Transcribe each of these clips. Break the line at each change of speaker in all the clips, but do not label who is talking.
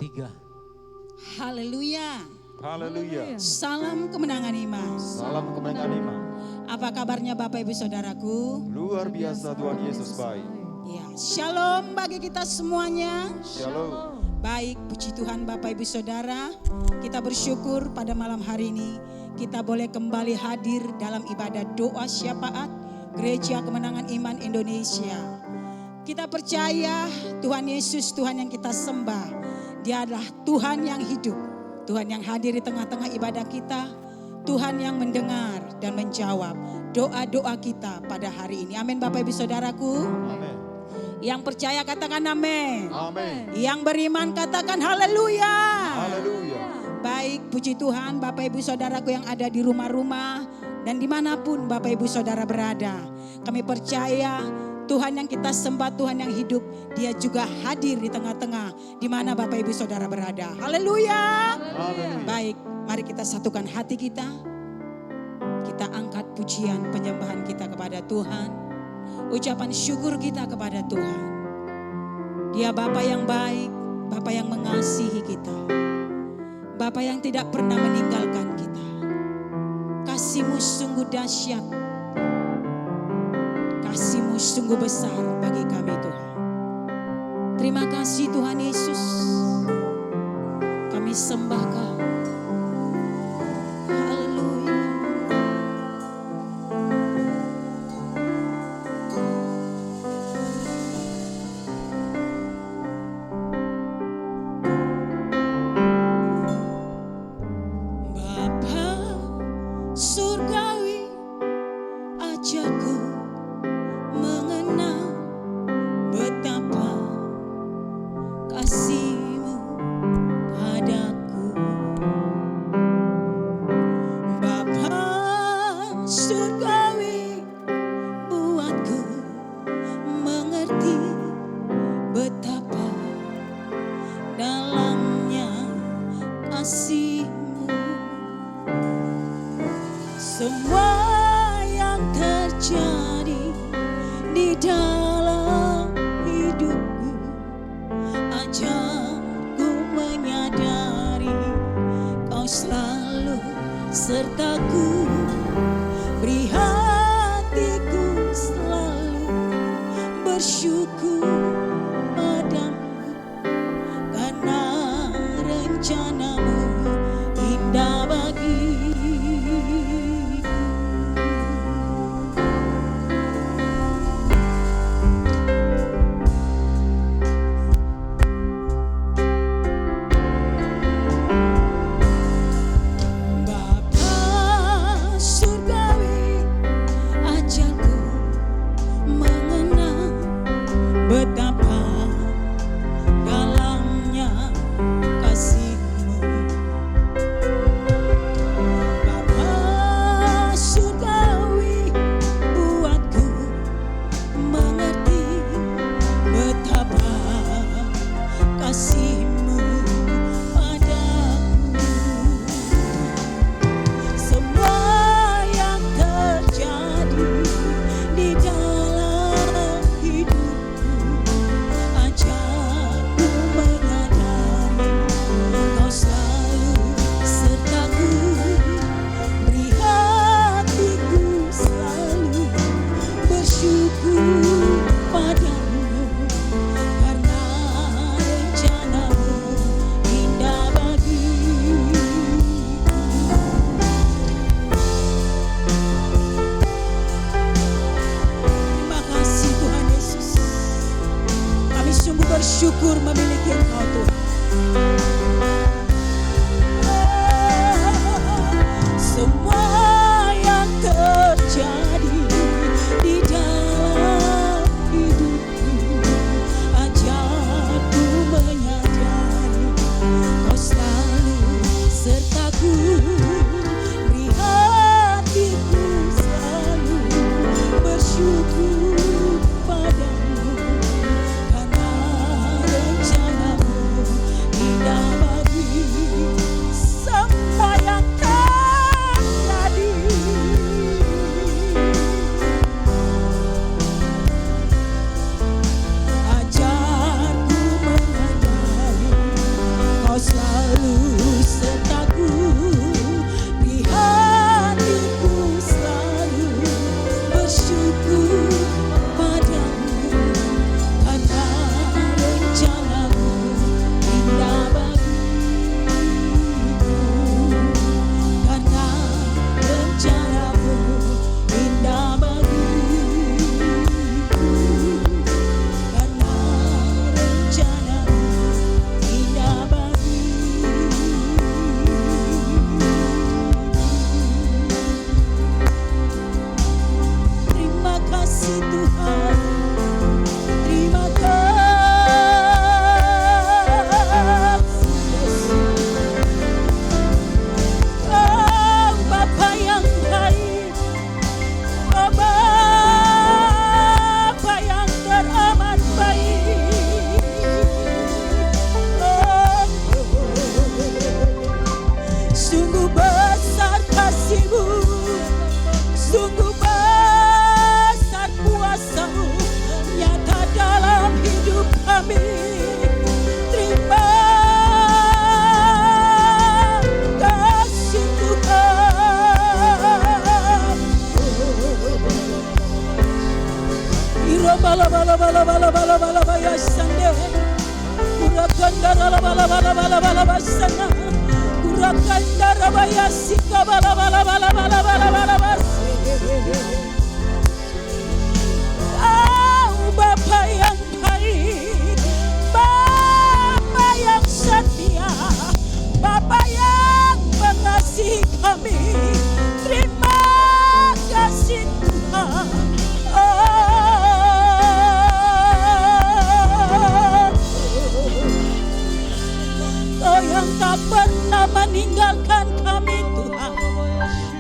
3.
Haleluya.
Haleluya.
Salam kemenangan iman.
Salam kemenangan iman.
Apa kabarnya Bapak Ibu Saudaraku?
Luar biasa Tuhan Yesus baik.
Ya, shalom bagi kita semuanya.
Shalom.
Baik, puji Tuhan Bapak Ibu Saudara. Kita bersyukur pada malam hari ini kita boleh kembali hadir dalam ibadah doa syafaat Gereja Kemenangan Iman Indonesia. Kita percaya Tuhan Yesus, Tuhan yang kita sembah, Dia adalah Tuhan yang hidup, Tuhan yang hadir di tengah-tengah ibadah kita, Tuhan yang mendengar dan menjawab doa-doa kita pada hari ini. Amin Bapak Ibu Saudaraku.
Amin.
Yang percaya katakan amin.
Amin.
Yang beriman katakan haleluya.
Haleluya.
Baik, puji Tuhan Bapak Ibu Saudaraku yang ada di rumah-rumah dan dimanapun Bapak Ibu Saudara berada. Kami percaya Tuhan yang kita sembah, Tuhan yang hidup, Dia juga hadir di tengah-tengah di mana Bapak Ibu Saudara berada. Haleluya.
Haleluya.
Baik, mari kita satukan hati kita. Kita angkat pujian penyembahan kita kepada Tuhan. Ucapan syukur kita kepada Tuhan. Dia Bapa yang baik, Bapa yang mengasihi kita. Bapa yang tidak pernah meninggalkan kita. Kasih-Mu sungguh dahsyat. Kasih-Mu sungguh besar bagi kami Tuhan. Terima kasih Tuhan Yesus. Kami sembah Kau. Haleluya. Bapa surgawi, ajarku mengenal betapa kasih-Mu padaku. Bapa surgawi, buatku mengerti betapa dalamnya kasih-Mu. Semua yang terjadi di dalam hidupku, ajarku menyadari Kau selalu sertaku. Beri hatiku selalu bersyukur padamu, karena rencana-Mu indah bagiku. Bapa surgawi, ajarku mengenal betapa dalamnya kasih-Mu. Bapa surgawi, buatku mengerti betapa kasih-Mu padaku. Semua yang terjadi di dalam hidupku, ajarku menyadari Kau selalu sertaku. Beri hatiku selalu bersyukur padamu, karena rencana-Mu indah bagiku. Terima kasih Tuhan Yesus. Kami sungguh bersyukur memiliki Engkau Tuhan. Semua yang terjadi di dalam hidupku, ajarku menyadari Kau selalu sertaku. Beri hatiku selalu bersyukur padamu, karena rencana-Mu indah bala bala bala bala baya sande. Kurakandara bala bala bala bala basana. Kurakandara baya sika bala bala bala bala bala bala bas. Bapa yang baik, Bapa yang setia, Bapa yang mengasihi kami. Terima kasih Tuhan. Kau yang tak pernah meninggalkan kami Tuhan.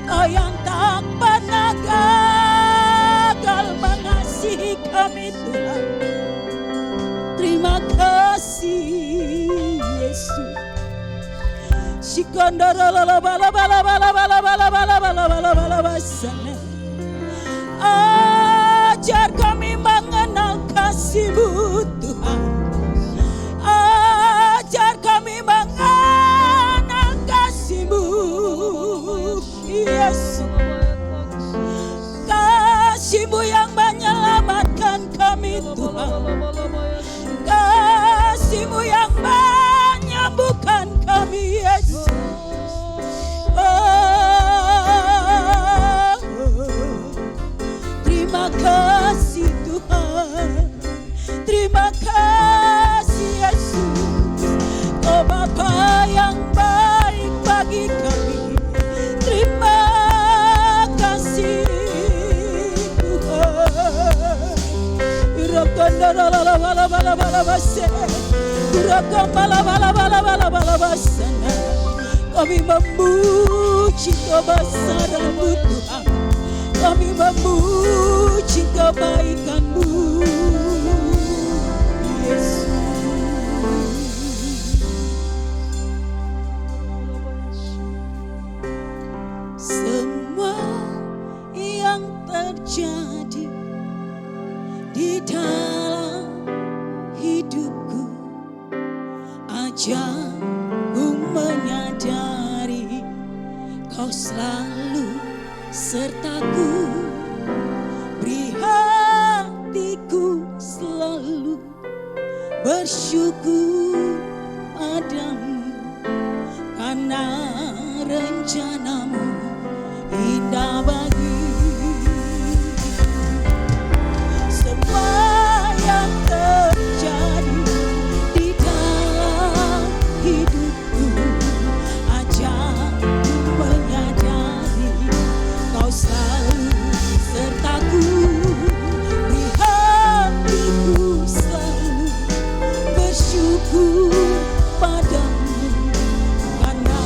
Kau yang tak pernah gagal mengasihi kami Tuhan. Terima kasih Yesus. Sikandara bala bala bala bala bala bala bala bala bala bala basana. Ajar kami mengenal kasih-Mu Tuhan. Ajar kami mengenal kasih-Mu Yesus. Kasih-Mu yang menyelamatkan kami Tuhan. Kasih-Mu yang menyembuhkan kami Yesus. Terima kasih Tuhan. Terima kasih Yesus. Oh Bapa yang baik bagi kami. Terima kasih Tuhan. Irakandara bala bala bala bala base. Irakambala bala bala bala bala basana. Kami memuji kebesaran-Mu Tuhan. Kami memuji kebaikan-Mu Yesus. Semua yang terjadi di dalam hidupku, ajarku menyadari Kau selalu sertaku. Beri hatiku selalu bersyukur padamu, karena rencana-Mu indah bagi semua yang terjadi di dalam hidupku. Ajarku menyadari Kau selalu sertaku. Beri hatiku selalu bersyukur padamu, karena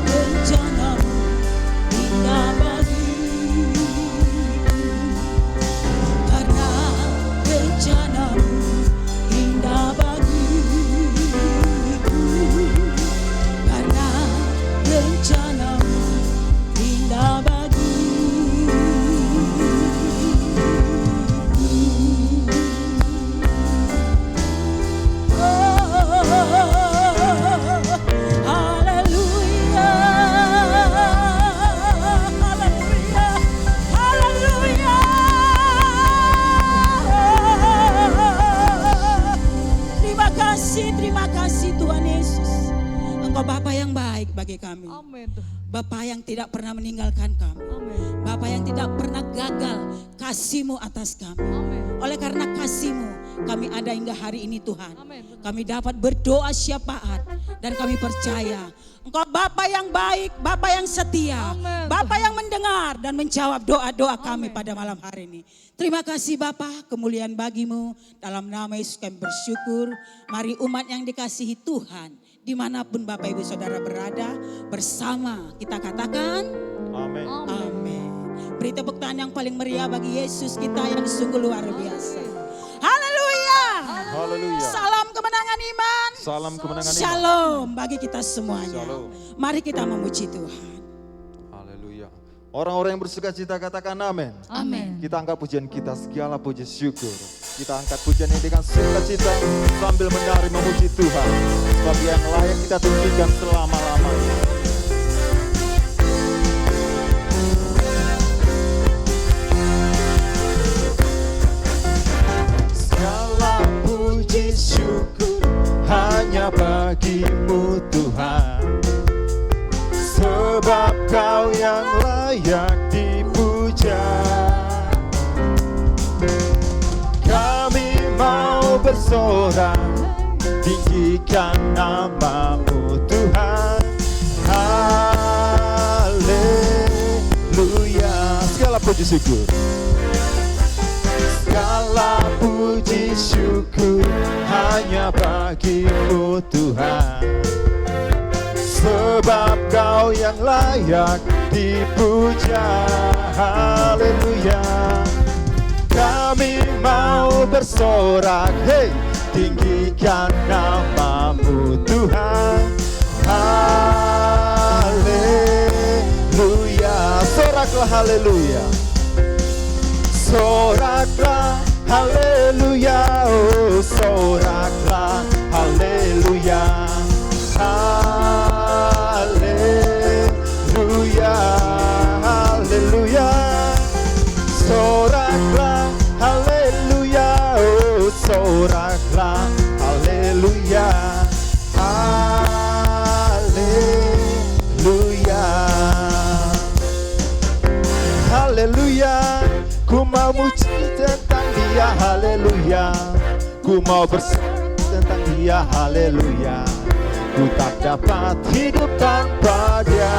rencana-Mu indah bagiku. Karena rencana-Mu indah bagiku. Karena rencana-Mu indah bagiku. Haleluya, haleluya, haleluya. Terima kasih Tuhan Yesus. Engkau Bapa yang baik bagi kami.
Amin.
Bapa yang tidak pernah meninggalkan kami.
Amin.
Bapa yang tidak pernah gagal kasih-Mu atas kami.
Amin.
Oleh karena kasih-Mu kami ada hingga hari ini Tuhan.
Amin.
Kami dapat berdoa syafaat dan kami percaya Engkau Bapa yang baik, Bapa yang setia,
Amin.
Bapa yang mendengar dan menjawab doa-doa kami
Amin.
pada malam hari ini. Terima kasih Bapa, kemuliaan bagi-Mu. Dalam nama Yesus kami bersyukur. Mari umat yang dikasihi Tuhan, dimanapun Bapak Ibu Saudara berada, bersama kita katakan
Amin.
amin. Beri tepuk tangan yang paling meriah bagi Yesus kita yang sungguh luar biasa. Haleluya.
Haleluya.
Salam kemenangan iman.
Salam kemenangan iman.
Shalom bagi kita semuanya.
Shalom.
Mari kita memuji Tuhan.
Haleluya. Orang-orang yang bersuka cita katakan amin.
Amin.
Kita angkat pujian kita, segala puji syukur. Kita angkat pujian ini dengan sukacita sambil menari memuji Tuhan. Sebab yang layak kita tinggikan selama-lamanya. hanya bagimu Tuhan, sebab Kau yang layak dipuja. Kami mau bersorak, tinggikan nama-Mu Tuhan. Haleluya. Segala puji syukur, segala puji syukur hanya bagimu Tuhan, sebab Kau yang layak dipuja. Haleluya. Kami mau bersorak, hey, tinggikan nama-Mu Tuhan. Haleluya. Soraklah haleluya. Soraklah haleluya. Oh, soraklah haleluya. Haleluya. Haleluya. Soraklah haleluya. Oh, soraklah haleluya. Haleluya. Haleluya. Ku mau muji tentang Dia, haleluya. Ku mau bersorak tentang Dia, haleluya. Ku tak dapat hidup tanpa Dia.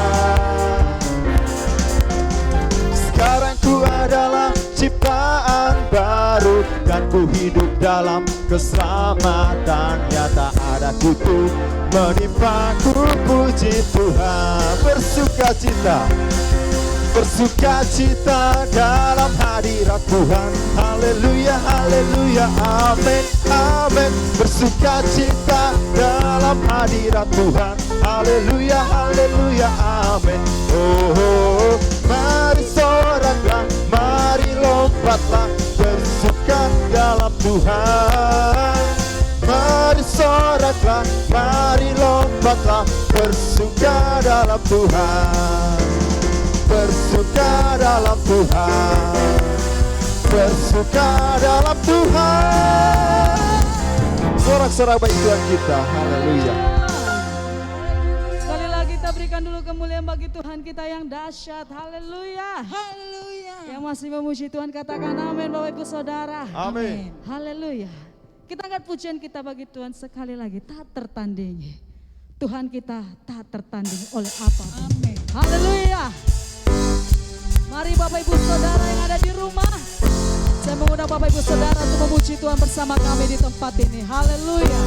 Sekarang ku adalah ciptaan baru, dan ku hidup dalam keselamatan-Nya. Tak ada kutuk menimpaku, puji Tuhan. Bersukacita, bersukacita dalam hadirat Tuhan. Haleluya, haleluya, amin, amin. Bersukacita dalam hadirat Tuhan. Haleluya, haleluya, amin. Oh, oh, oh. Mari soraklah, mari lompatlah, bersuka dalam Tuhan. Mari soraklah, mari lompatlah, bersuka dalam Tuhan. Bersuka dalam Tuhan, bersuka dalam Tuhan. Sorak-sorak bagi Tuhan kita, haleluya.
Sekali lagi kita berikan dulu kemuliaan bagi Tuhan kita yang dahsyat, haleluya.
Haleluya.
Yang masih memuji Tuhan katakan amin Bapak Ibu Saudara.
Amin.
Haleluya. Kita angkat pujian kita bagi Tuhan sekali lagi, tak tertandingi. Tuhan kita tak tertandingi oleh apa.
Amin.
Haleluya. Mari Bapak Ibu Saudara yang ada di rumah, saya mengundang Bapak Ibu Saudara untuk memuji Tuhan bersama kami di tempat ini. Haleluya.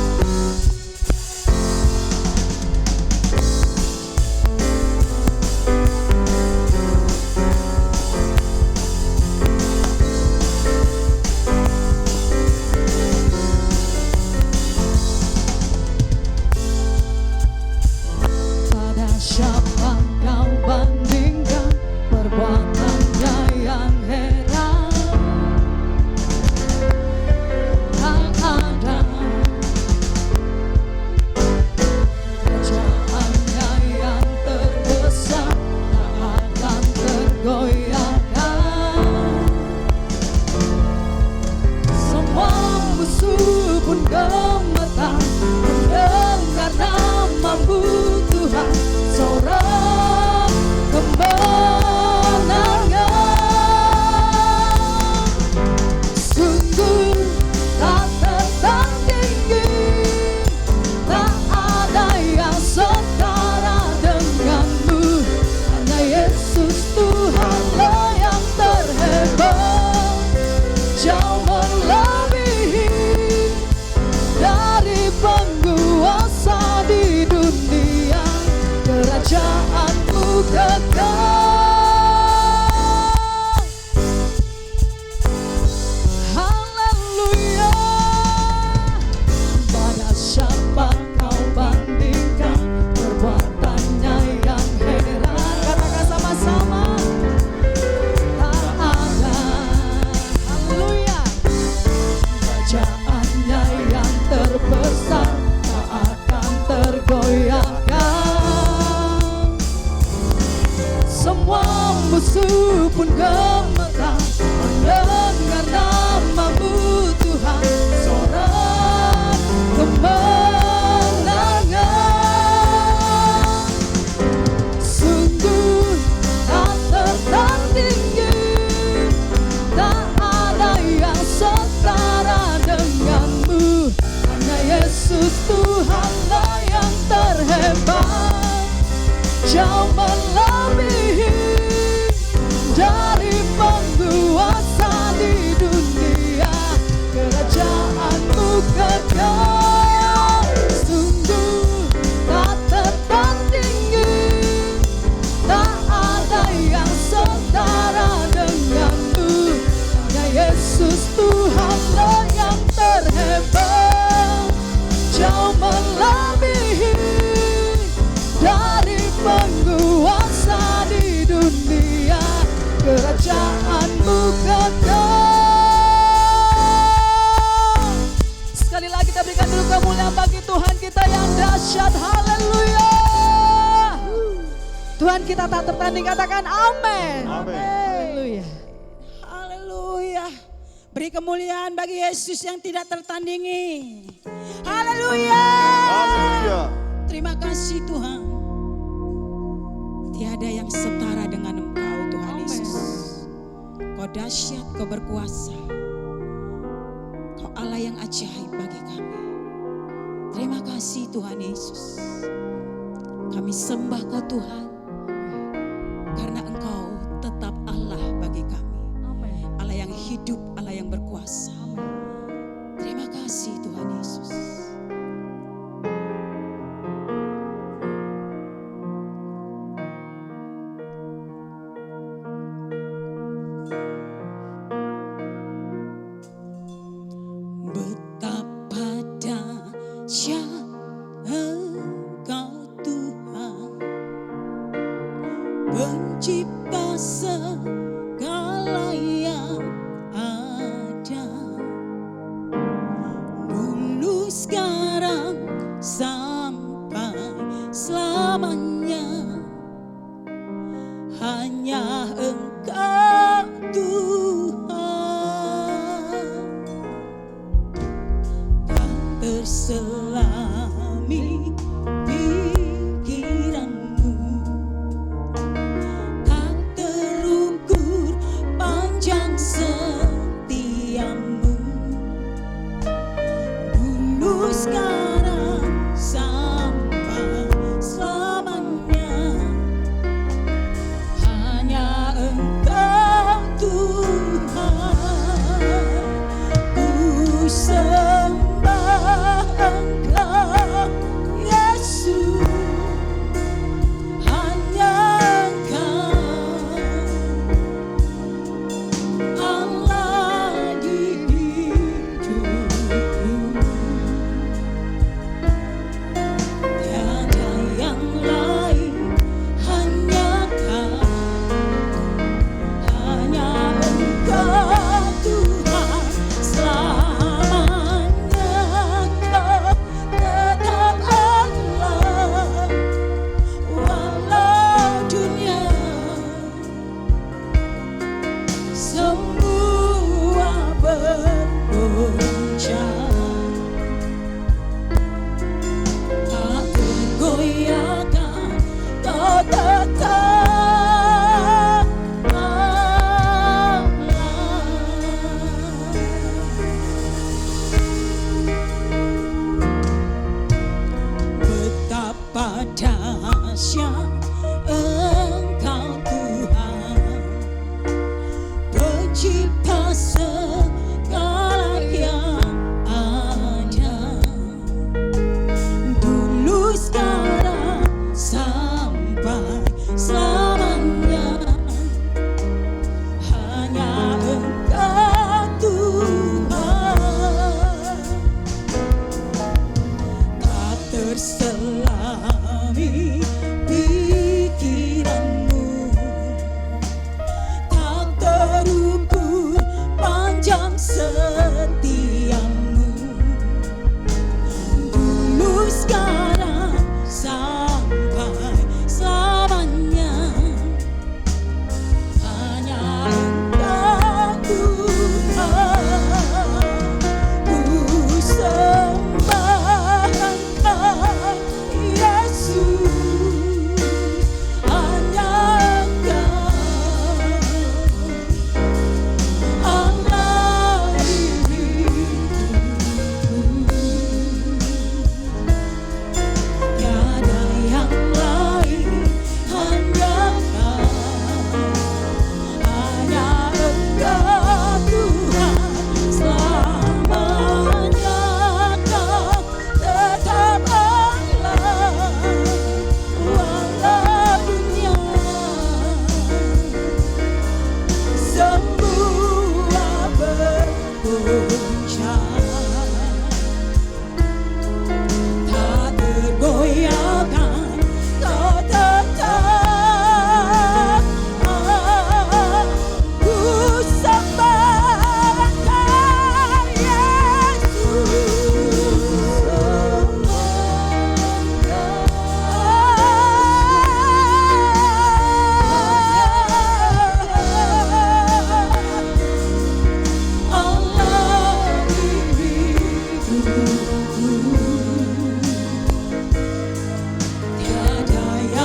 Pada siapa kau bandingkan perbuatannya yang heran? Tak ada jauh melebihi dari penguasa di dunia. Kerajaanmu kekal, sungguh tak tertandingi. Tak ada yang setara denganmu. Hanya Yesus Tuhanlah yang terhebat, jauh melebihi dari penguasa di dunia. Kerajaanmu kekal. Sekali lagi kita berikan dulu kemuliaan bagi Tuhan kita yang dahsyat. Haleluya. Tuhan kita tak tertanding, katakan amin.
Amin.
Haleluya.
Haleluya. Beri kemuliaan bagi Yesus yang tidak tertandingi. Haleluya.
Haleluya.
Terima kasih Tuhan. Tiada yang setara dengan Engkau Tuhan
Amin.
Yesus. Kau dahsyat, Kau berkuasa. Kau Allah yang ajaib bagi kami. Terima kasih Tuhan Yesus. Kami sembah Kau Tuhan. Karena Engkau tetap Allah bagi kami.
Amin.
Allah yang hidup, Allah yang berkuasa. Terima kasih Tuhan Yesus. Betapa dahsyat Engkau Tuhan, pencipta segala yang ada. Dulu sekarang sampai selamanya, hanya Engkau Tuhan. Tak terselami pikiranmu, tak terukur panjang setiamu. Dulu sekarang sampai selamanya,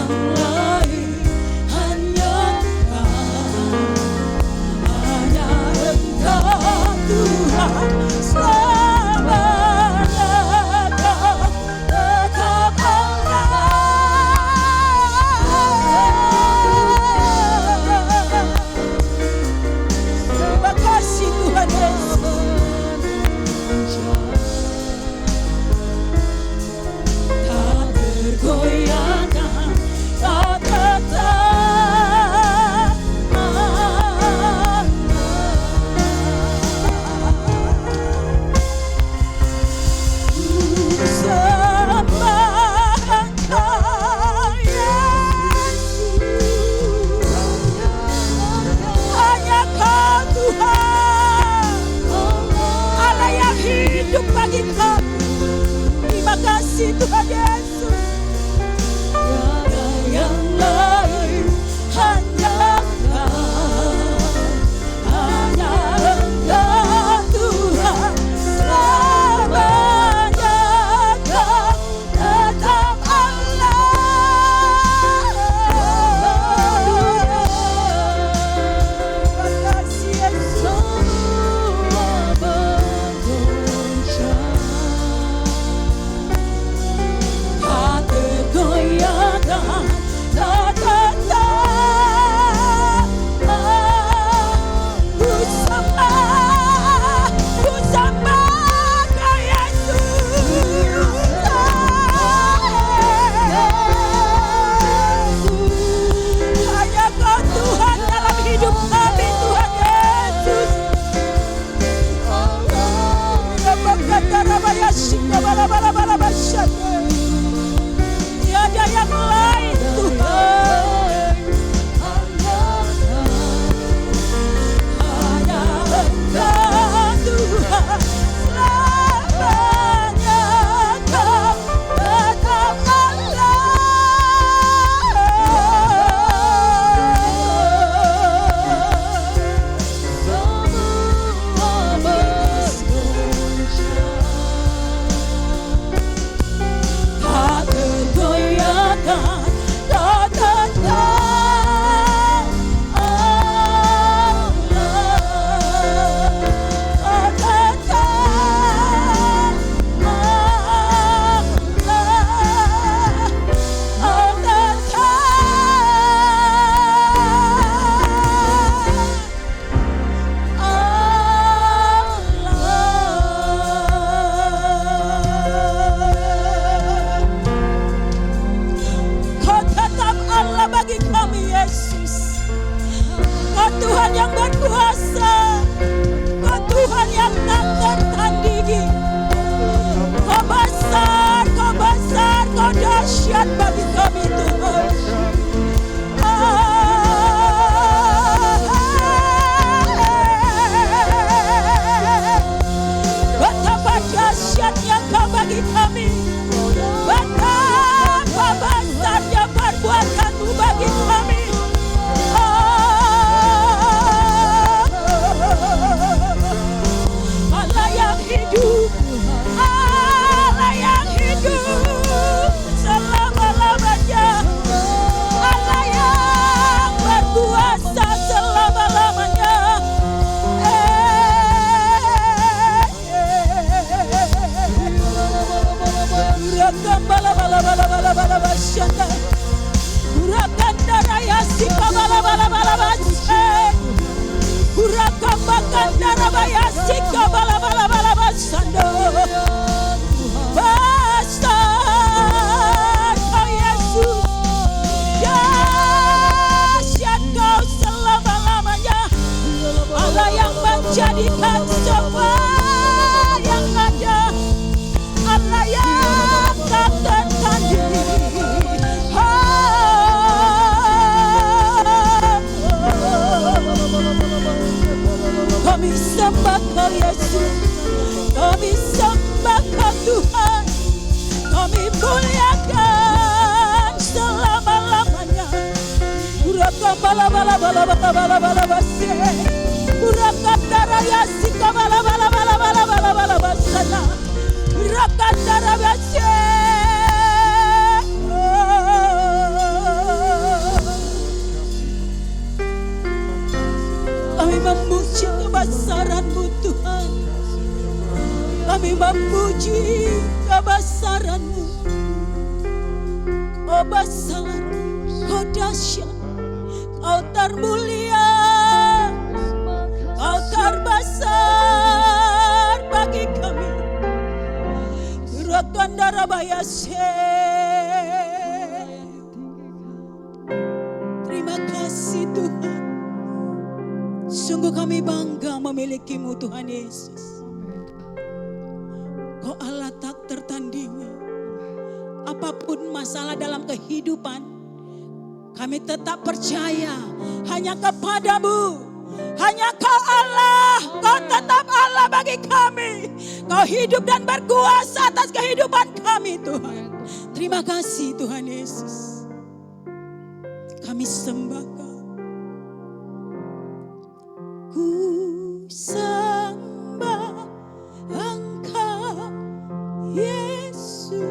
yang lain, hanya Engkau Tuhan selamanya. Kau tetap Allah. Terima kasih Tuhan Yesus. Tak tergoyahkan, kau tetap Allah. Ku sembah Engkau Yesus, hanya Kau Tuhan, Allah yang hidup bagi kami. Terima kasih Tuhan Yesus. Tiada yang lain, hanya Engkau Tuhan selamanya. Kau tetap Allah. Terima kasih Yesus. Tak tergoyahkan, tak tetap. Ku sembah Kau Yesus. Hanya Kau Tuhan dalam hidup kami, Tuhan Yesus. Tiada yang lain Tuhan, hanya Engkau Tuhan selamanya. Kau tetap tak tergoyahkan, tak tetap Allah. Tak tetap Allah. Tak Kau tetap Allah bagi kami Yesus. Kau Tuhan yang berkuasa, Kau Tuhan yang tak tertandingi. Kau besar, Kau dahsyat bagi kami Tuhan. Betapa dahsyatnya Kau bagi kami, betapa besarnya perbuatan-Mu bagi kami. Allah yang hidup, Allah yang hidup selama-lamanya, Allah yang berkuasa selama-lamanya. Besar Kau Yesus, dahsyat Kau selama-lamanya. Allah yang menjadikan semua yang ada, Allah yang tak tertandingi. Kami sembah Kau Yesus, kami sembah Kau Tuhan, kami muliakan selama-lamanya. Urakan bala-bala-bala-bala-bala-bala basi, urakan daraya sika bala-bala-bala-bala-bala-bala basana, urakan daraya basi. puji kebesaran-Mu. Oh besar, Kau dahsyat, Kau termulia, Kau terbesar bagi kami. Rotondara Bayase. Terima kasih Tuhan. Sungguh kami bangga memiliki-Mu Tuhan Yesus. Kau Allah tak tertandingi. Apapun masalah dalam kehidupan, kami tetap percaya hanya kepada-Mu. Hanya Kau Allah, Kau tetap Allah bagi kami. Kau hidup dan berkuasa atas kehidupan kami Tuhan. Terima kasih Tuhan Yesus. Kami sembah Kau. Ku sembah Engkau Yesus.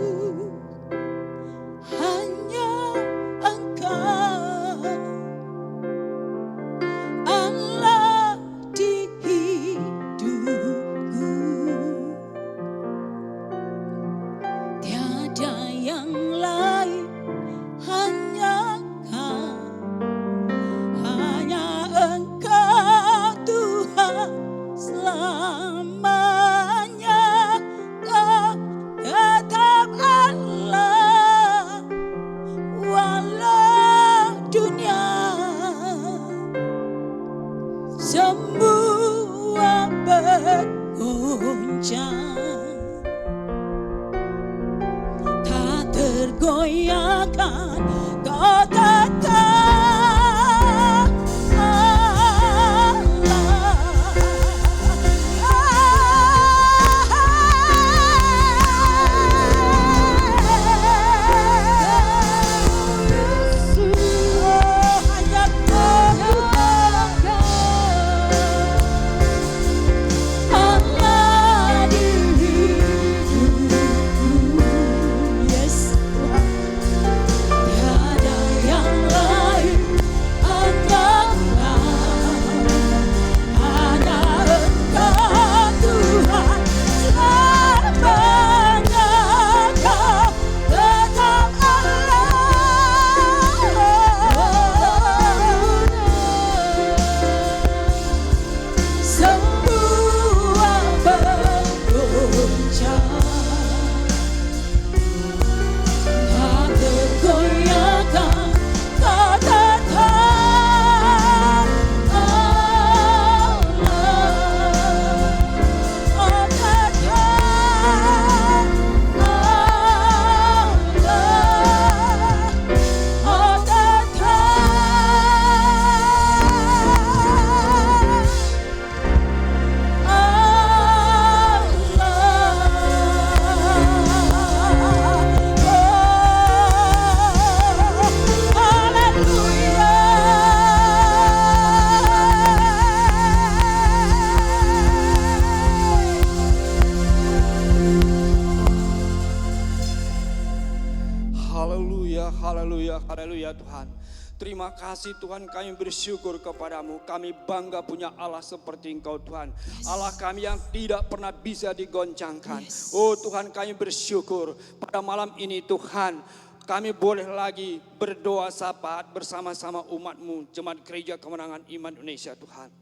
Hanya Engkau Allah di hidupku. Tiada yang lain, hanya Kau. Hanya Engkau Tuhan selamanya. Kau tetap Allah walau dunia semua bergoncang, tak tergoyahkan. Kau tetap
Haleluya Tuhan. Terima kasih Tuhan, kami bersyukur kepada-Mu. Kami bangga punya Allah seperti Engkau Tuhan. Allah kami yang tidak pernah bisa digoncangkan. Oh Tuhan, kami bersyukur pada malam ini Tuhan. Kami boleh lagi berdoa syafaat bersama-sama umat-Mu, Jemaat Gereja Kemenangan Iman Indonesia Tuhan.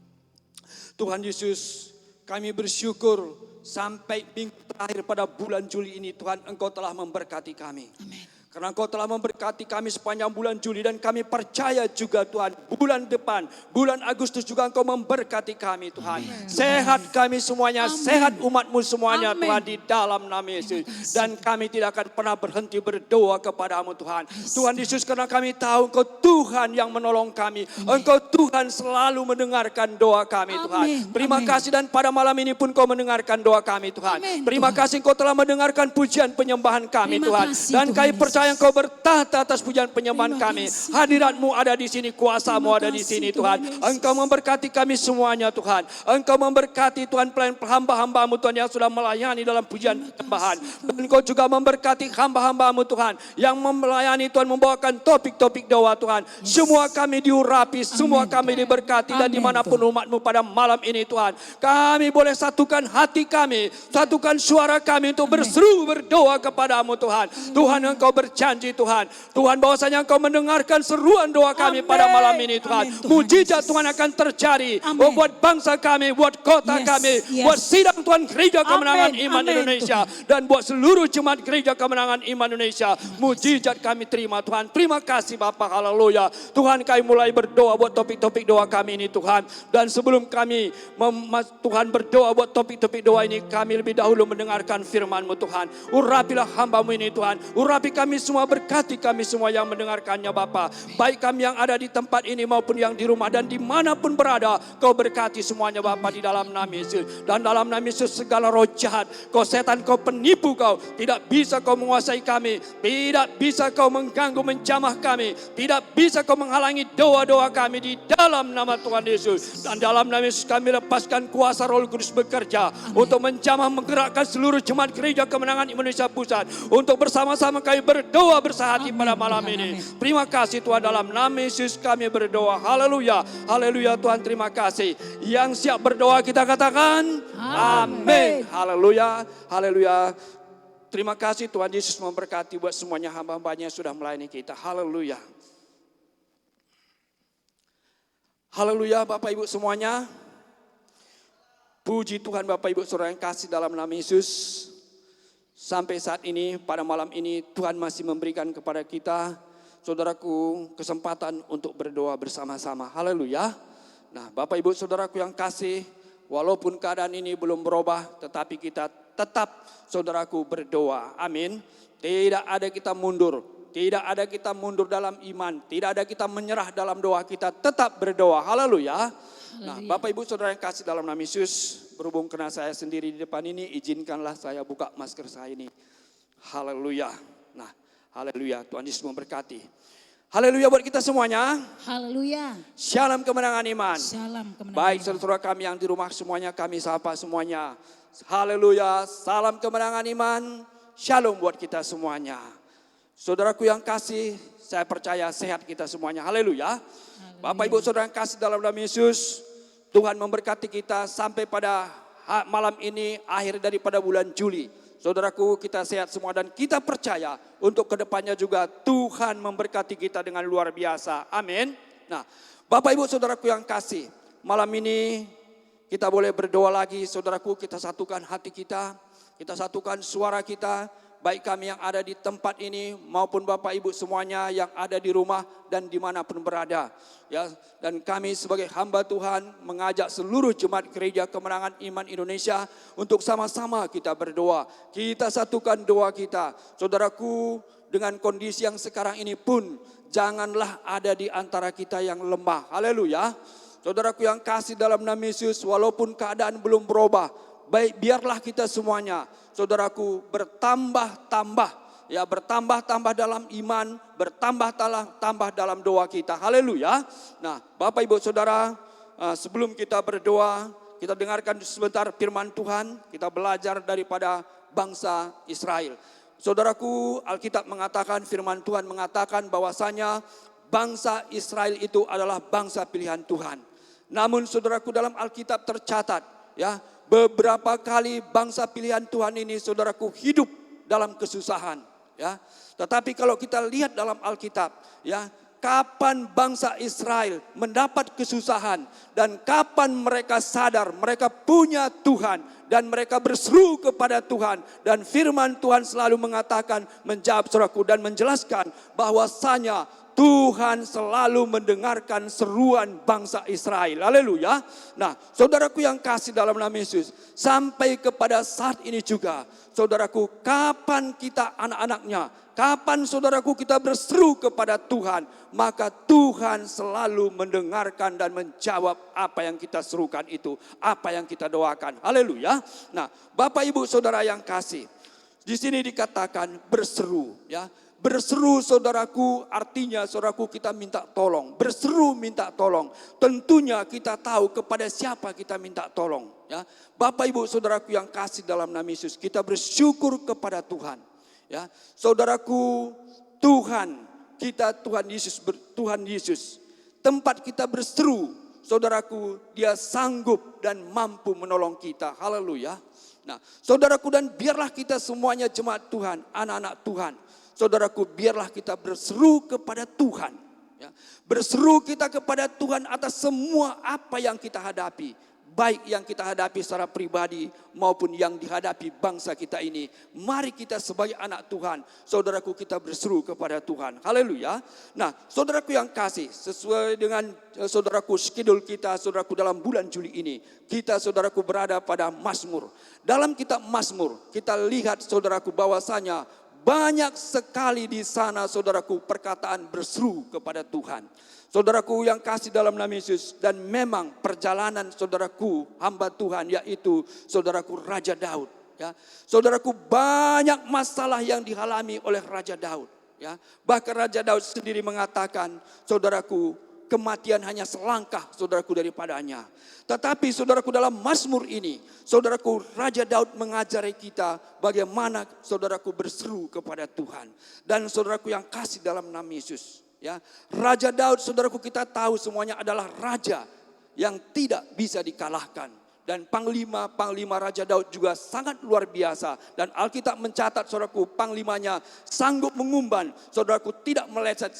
Tuhan Yesus, kami bersyukur sampai minggu terakhir pada bulan Juli ini Tuhan, Engkau telah memberkati kami.
Amin.
Karena Engkau telah memberkati kami sepanjang bulan Juli, dan kami percaya juga Tuhan, bulan depan, bulan Agustus juga Engkau memberkati kami Tuhan. Amen. Sehat kami semuanya, amen. Sehat umat-Mu semuanya, amen. Tuhan, di dalam nama Yesus. Dan kami tidak akan pernah berhenti berdoa kepada-Mu Tuhan. Tuhan Yesus, karena kami tahu Engkau Tuhan yang menolong kami. Amen. Engkau Tuhan selalu mendengarkan doa kami Tuhan. Amen. Terima kasih, dan pada malam ini pun Engkau mendengarkan doa kami Tuhan. Amen. Terima kasih Engkau telah mendengarkan pujian penyembahan kami Tuhan. Dan kami percaya Bangsa yang kau bertahta atas pujian penyembahan
Terima
kami.
kasih,
Hadirat-Mu ada di sini, kuasa-Mu
Terima
ada di
kasih,
sini
Tuhan
Tuhan.
Yesus.
Engkau memberkati kami semuanya Tuhan. Engkau memberkati Tuhan pelayan hamba-hamba-Mu Tuhan yang sudah melayani dalam pujian penyembahan. Dan Engkau juga memberkati hamba-hamba-Mu Tuhan yang melayani Tuhan, membawakan topik-topik doa Tuhan. Semua kami diurapi, semua kami diberkati, dan
Amin,
dimanapun umat-Mu pada malam ini Tuhan, kami boleh satukan hati kami, satukan suara kami untuk berseru berdoa kepadamu Tuhan. Tuhan, Engkau berjanji Tuhan, Tuhan bahwasanya Engkau mendengarkan seruan doa kami pada malam ini Tuhan.
Amin, Tuhan
Mujizat
Yesus.
Tuhan akan terjadi
Amin.
buat bangsa kami, buat kota
Yes,
kami,
yes.
buat sidang Tuhan Gereja Kemenangan
Amin,
Iman
amin,
Indonesia, dan buat seluruh jemaat Gereja Kemenangan Iman Indonesia. Mujizat kami terima Tuhan. Terima kasih Bapak, haleluya. Tuhan, kami mulai berdoa buat topik-topik doa kami ini Tuhan. Dan sebelum kami Tuhan berdoa buat topik-topik doa ini, kami lebih dahulu mendengarkan firman-Mu Tuhan. Urapilah hamba-Mu ini Tuhan. Urapi kami semua, berkati kami semua yang mendengarkannya Bapa. Baik kami yang ada di tempat ini maupun yang di rumah dan dimanapun berada, Kau berkati semuanya Bapa di dalam nama Yesus. Dan dalam nama Yesus segala roh jahat, kau setan, kau penipu, kau tidak bisa kau menguasai kami. Tidak bisa kau mengganggu, menjamah kami. Tidak bisa kau menghalangi doa-doa kami di dalam nama Tuhan Yesus. Dan dalam nama Yesus kami lepaskan kuasa Roh Kudus bekerja untuk menjamah, menggerakkan seluruh jemaat Gereja Kemenangan Indonesia Pusat untuk bersama-sama kami berdoa bersahati pada malam ini. Terima kasih Tuhan, dalam nama Yesus kami berdoa. Haleluya, haleluya Tuhan, terima kasih. Yang siap berdoa kita katakan amin. Haleluya, haleluya. Terima kasih Tuhan Yesus memberkati buat semuanya hamba-hambanya yang sudah melayani kita. Haleluya. Haleluya Bapak Ibu semuanya. Puji Tuhan Bapak Ibu saudara yang kasih dalam nama Yesus. Sampai saat ini, pada malam ini Tuhan masih memberikan kepada kita, saudaraku, kesempatan untuk berdoa bersama-sama. Haleluya. Nah Bapak Ibu saudaraku yang kasih, walaupun keadaan ini belum berubah, tetapi kita tetap saudaraku berdoa. Amin. Tidak ada kita mundur. Tidak ada kita mundur dalam iman. Tidak ada kita menyerah dalam doa. Kita tetap berdoa. Haleluya. Nah Bapak Ibu saudara yang kasih dalam nama Yesus, berhubung kena saya sendiri di depan ini, izinkanlah saya buka masker saya ini. Haleluya. Nah haleluya, Tuhan Yesus memberkati. Haleluya buat kita semuanya.
Haleluya.
Shalom kemenangan iman.
Salam kemenangan.
Baik saudara kami yang di rumah semuanya, kami sapa semuanya. Haleluya, salam kemenangan iman. Shalom buat kita semuanya. Saudaraku yang kasih, saya percaya sehat kita semuanya. Haleluya. Bapak Ibu saudara yang kasih dalam nama Yesus, Tuhan memberkati kita sampai pada malam ini, akhir daripada bulan Juli. Saudaraku, kita sehat semua dan kita percaya untuk kedepannya juga Tuhan memberkati kita dengan luar biasa. Amin. Nah, Bapak Ibu saudaraku yang kasih, malam ini kita boleh berdoa lagi. Saudaraku, kita satukan hati kita satukan suara kita. Baik kami yang ada di tempat ini maupun Bapak Ibu semuanya yang ada di rumah dan dimanapun berada. Ya, dan kami sebagai hamba Tuhan mengajak seluruh jemaat Gereja Kemenangan Iman Indonesia untuk sama-sama kita berdoa. Kita satukan doa kita. Saudaraku, dengan kondisi yang sekarang ini pun janganlah ada di antara kita yang lemah. Haleluya. Saudaraku yang kasih dalam nama Yesus, walaupun keadaan belum berubah, baik biarlah kita semuanya, saudaraku, bertambah-tambah. Ya, bertambah-tambah dalam iman, bertambah-tambah dalam doa kita. Haleluya. Nah, Bapak Ibu Saudara, sebelum kita berdoa, kita dengarkan sebentar firman Tuhan. Kita belajar daripada bangsa Israel. Saudaraku, Alkitab mengatakan, firman Tuhan mengatakan bahwasanya bangsa Israel itu adalah bangsa pilihan Tuhan. Namun saudaraku, dalam Alkitab tercatat, ya, beberapa kali bangsa pilihan Tuhan ini saudaraku hidup dalam kesusahan, ya. Tetapi kalau kita lihat dalam Alkitab, ya, kapan bangsa Israel mendapat kesusahan dan kapan mereka sadar mereka punya Tuhan dan mereka berseru kepada Tuhan, dan firman Tuhan selalu mengatakan, menjawab saudaraku dan menjelaskan bahwasanya Tuhan selalu mendengarkan seruan bangsa Israel. Haleluya. Nah, saudaraku yang kasih dalam nama Yesus, sampai kepada saat ini juga, saudaraku, kapan kita anak-anaknya, kapan saudaraku kita berseru kepada Tuhan, maka Tuhan selalu mendengarkan dan menjawab apa yang kita serukan itu, apa yang kita doakan. Haleluya. Nah, Bapak Ibu Saudara yang kasih, di sini dikatakan berseru, ya. Berseru saudaraku, artinya saudaraku kita minta tolong. Berseru minta tolong. Tentunya kita tahu kepada siapa kita minta tolong. Ya, Bapak Ibu saudaraku yang kasih dalam nama Yesus, kita bersyukur kepada Tuhan. Ya, saudaraku, Tuhan kita, Tuhan Yesus, tempat kita berseru, saudaraku, Dia sanggup dan mampu menolong kita. Haleluya. Nah, saudaraku, dan biarlah kita semuanya jemaat Tuhan, anak-anak Tuhan, saudaraku, biarlah kita berseru kepada Tuhan. Ya, berseru kita kepada Tuhan atas semua apa yang kita hadapi. Baik yang kita hadapi secara pribadi maupun yang dihadapi bangsa kita ini. Mari kita sebagai anak Tuhan, saudaraku, kita berseru kepada Tuhan. Haleluya. Nah, saudaraku yang kasih, sesuai dengan saudaraku schedule kita, saudaraku, dalam bulan Juli ini, kita saudaraku berada pada Mazmur. Dalam kitab Mazmur, kita lihat saudaraku bahwasanya banyak sekali di sana saudaraku perkataan berseru kepada Tuhan. Saudaraku yang kasih dalam nama Yesus, dan memang perjalanan saudaraku hamba Tuhan yaitu saudaraku Raja Daud. Ya, saudaraku, banyak masalah yang dialami oleh Raja Daud. Ya, bahkan Raja Daud sendiri mengatakan, saudaraku, kematian hanya selangkah saudaraku daripadanya. Tetapi saudaraku, dalam Mazmur ini, saudaraku, Raja Daud mengajari kita bagaimana saudaraku berseru kepada Tuhan. Dan saudaraku yang kasih dalam nama Yesus, ya, Raja Daud, saudaraku, kita tahu semuanya adalah raja yang tidak bisa dikalahkan. Dan panglima Raja Daud juga sangat luar biasa. Dan Alkitab mencatat, saudaraku, panglimanya sanggup mengumban, saudaraku, tidak meleset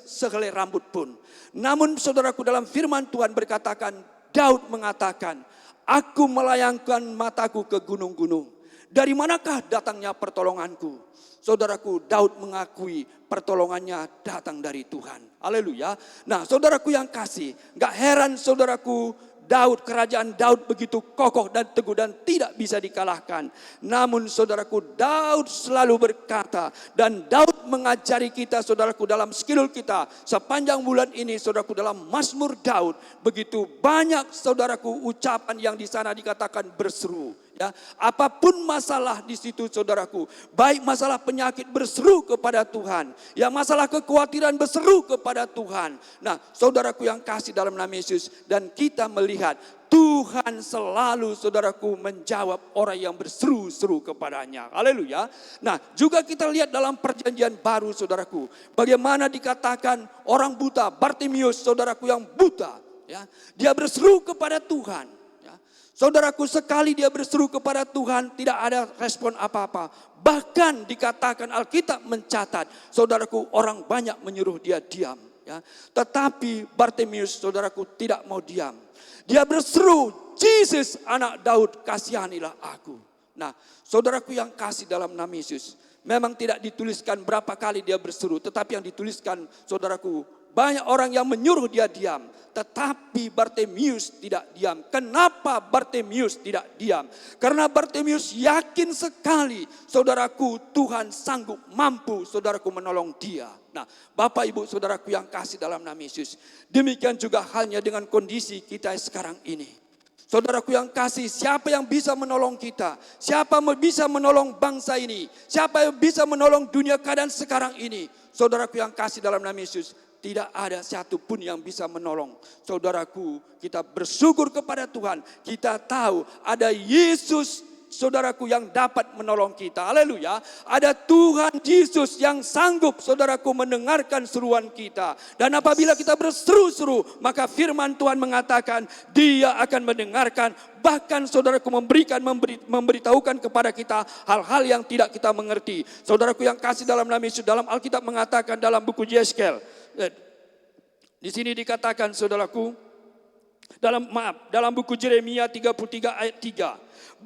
sehelai rambut pun. Namun saudaraku, dalam firman Tuhan berkatakan, Daud mengatakan, aku melayangkan mataku ke gunung-gunung. Dari manakah datangnya pertolonganku? Saudaraku, Daud mengakui pertolongannya datang dari Tuhan. Haleluya. Nah, saudaraku yang kasih, gak heran saudaraku, kerajaan Daud begitu kokoh dan teguh dan tidak bisa dikalahkan. Namun saudaraku, Daud selalu berkata, dan Daud mengajari kita saudaraku dalam skill kita sepanjang bulan ini, saudaraku, dalam Mazmur Daud, begitu banyak saudaraku ucapan yang di sana dikatakan berseru. Ya, apapun masalah di situ saudaraku, baik masalah penyakit berseru kepada Tuhan, ya masalah kekhawatiran berseru kepada Tuhan. Nah, saudaraku yang kasih dalam nama Yesus, dan kita melihat Tuhan selalu saudaraku menjawab orang yang berseru-seru kepadanya. Haleluya. Nah, juga kita lihat dalam perjanjian baru saudaraku, bagaimana dikatakan orang buta, Bartimeus saudaraku yang buta, ya, dia berseru kepada Tuhan. Saudaraku, sekali dia berseru kepada Tuhan, tidak ada respon apa-apa. Bahkan dikatakan Alkitab mencatat, saudaraku, orang banyak menyuruh dia diam. Ya. Tetapi Bartimeus, saudaraku, tidak mau diam. Dia berseru, Yesus anak Daud, kasihanilah aku. Nah, saudaraku yang kasih dalam nama Yesus, memang tidak dituliskan berapa kali dia berseru, tetapi yang dituliskan, saudaraku, banyak orang yang menyuruh dia diam, tetapi Bartimeus tidak diam. Kenapa Bartimeus tidak diam? Karena Bartimeus yakin sekali, saudaraku, Tuhan sanggup mampu, saudaraku, menolong dia. Nah, Bapak Ibu saudaraku yang kasih dalam nama Yesus, demikian juga halnya dengan kondisi kita sekarang ini. Saudaraku yang kasih, siapa yang bisa menolong kita? Siapa yang bisa menolong bangsa ini? Siapa yang bisa menolong dunia keadaan sekarang ini? Saudaraku yang kasih dalam nama Yesus, tidak ada satupun yang bisa menolong. Saudaraku, kita bersyukur kepada Tuhan. Kita tahu ada Yesus, saudaraku, yang dapat menolong kita. Haleluya. Ada Tuhan Yesus yang sanggup, saudaraku, mendengarkan seruan kita. Dan apabila kita berseru-seru, maka firman Tuhan mengatakan Dia akan mendengarkan. Bahkan saudaraku memberitahukan kepada kita hal-hal yang tidak kita mengerti. Saudaraku yang kasih dalam nama Yesus, dalam Alkitab mengatakan dalam buku Yeskel, di sini dikatakan saudaraku, dalam buku Yeremia 33 ayat 3,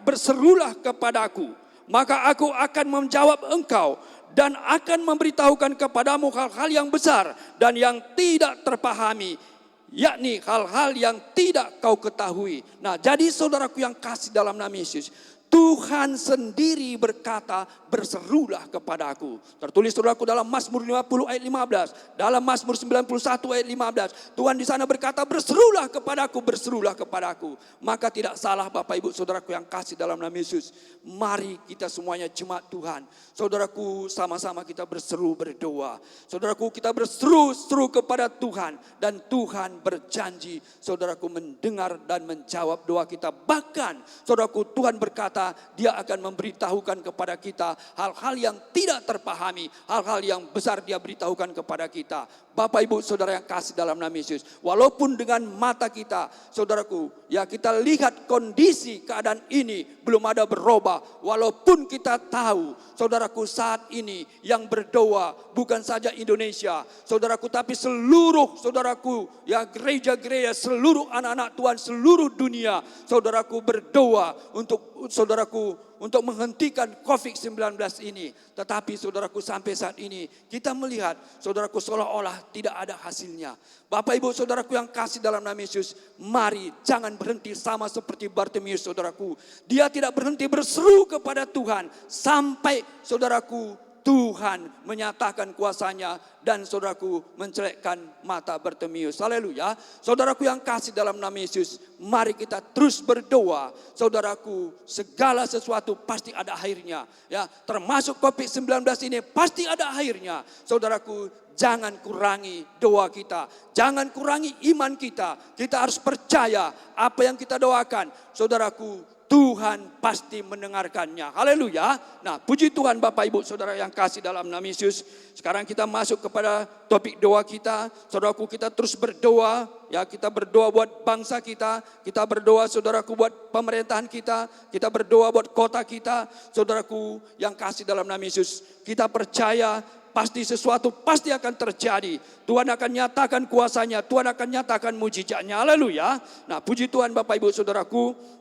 berserulah kepadaku, maka aku akan menjawab engkau dan akan memberitahukan kepadamu hal-hal yang besar dan yang tidak terpahami, yakni hal-hal yang tidak kau ketahui. Nah, jadi saudaraku yang kasih dalam nama Yesus, Tuhan sendiri berkata, berserulah kepadaku. Tertulis saudaraku dalam Mazmur 50 ayat 15. Dalam Mazmur 91 ayat 15. Tuhan di sana berkata, berserulah kepadaku, berserulah kepadaku. Maka tidak salah Bapak Ibu Saudaraku yang kasih dalam nama Yesus. Mari kita semuanya jemaat Tuhan. Saudaraku, sama-sama kita berseru berdoa. Saudaraku, kita berseru kepada Tuhan. Dan Tuhan berjanji, saudaraku, mendengar dan menjawab doa kita. Bahkan, saudaraku, Tuhan berkata, Dia akan memberitahukan kepada kita hal-hal yang tidak terpahami, hal-hal yang besar Dia beritahukan kepada kita. Bapak Ibu Saudara yang kasih dalam nama Yesus, walaupun dengan mata kita, saudaraku, ya kita lihat kondisi keadaan ini belum ada berubah, walaupun kita tahu, saudaraku, saat ini yang berdoa bukan saja Indonesia, saudaraku, tapi seluruh saudaraku, ya gereja-gereja, seluruh anak-anak Tuhan seluruh dunia, saudaraku, berdoa untuk saudaraku, untuk menghentikan COVID-19 ini. Tetapi saudaraku, sampai saat ini kita melihat, saudaraku, seolah-olah tidak ada hasilnya. Bapak Ibu Saudaraku yang kasih dalam nama Yesus, mari jangan berhenti sama seperti Bartimeus, saudaraku. Dia tidak berhenti berseru kepada Tuhan sampai, saudaraku, Tuhan menyatakan kuasanya dan saudaraku mencelekkan mata Bartimeus. Haleluya. Saudaraku yang kasih dalam nama Yesus, mari kita terus berdoa. Saudaraku, segala sesuatu pasti ada akhirnya. Ya, termasuk COVID-19 ini pasti ada akhirnya. Saudaraku, jangan kurangi doa kita. Jangan kurangi iman kita. Kita harus percaya apa yang kita doakan. Saudaraku, Tuhan pasti mendengarkannya. Haleluya. Nah, puji Tuhan Bapak Ibu Saudara yang kasih dalam nama Yesus. Sekarang kita masuk kepada topik doa kita. Saudaraku, kita terus berdoa. Ya, kita berdoa buat bangsa kita. Kita berdoa, saudaraku, buat pemerintahan kita. Kita berdoa buat kota kita. Saudaraku yang kasih dalam nama Yesus. Kita percaya pasti sesuatu pasti akan terjadi. Tuhan akan nyatakan kuasanya. Tuhan akan nyatakan mujizatnya. Haleluya. Nah, puji Tuhan Bapak Ibu Saudaraku.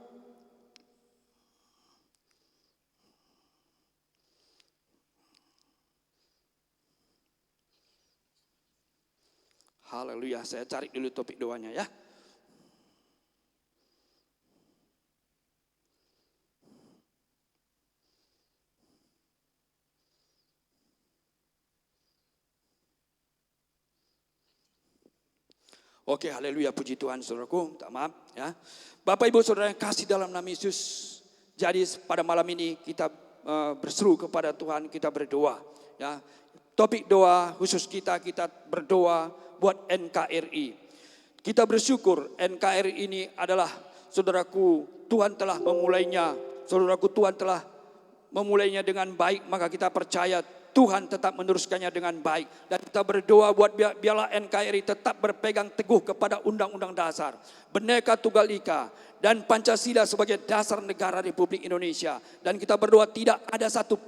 Haleluya, saya cari dulu topik doanya ya. Oke, haleluya, puji Tuhan saudaraku, minta maaf ya. Bapak Ibu Saudara yang kasih dalam nama Yesus. Jadi pada malam ini kita berseru kepada Tuhan, kita berdoa ya. Topik doa khusus kita berdoa buat NKRI. Kita bersyukur NKRI ini adalah, saudaraku, Tuhan telah memulainya. Saudaraku, Tuhan telah memulainya dengan baik, maka kita percaya Tuhan tetap meneruskannya dengan baik. Dan kita berdoa buat biarlah NKRI tetap berpegang teguh kepada Undang-Undang Dasar, Bhinneka Tunggal Ika, dan Pancasila sebagai dasar negara Republik Indonesia. Dan kita berdoa tidak ada satu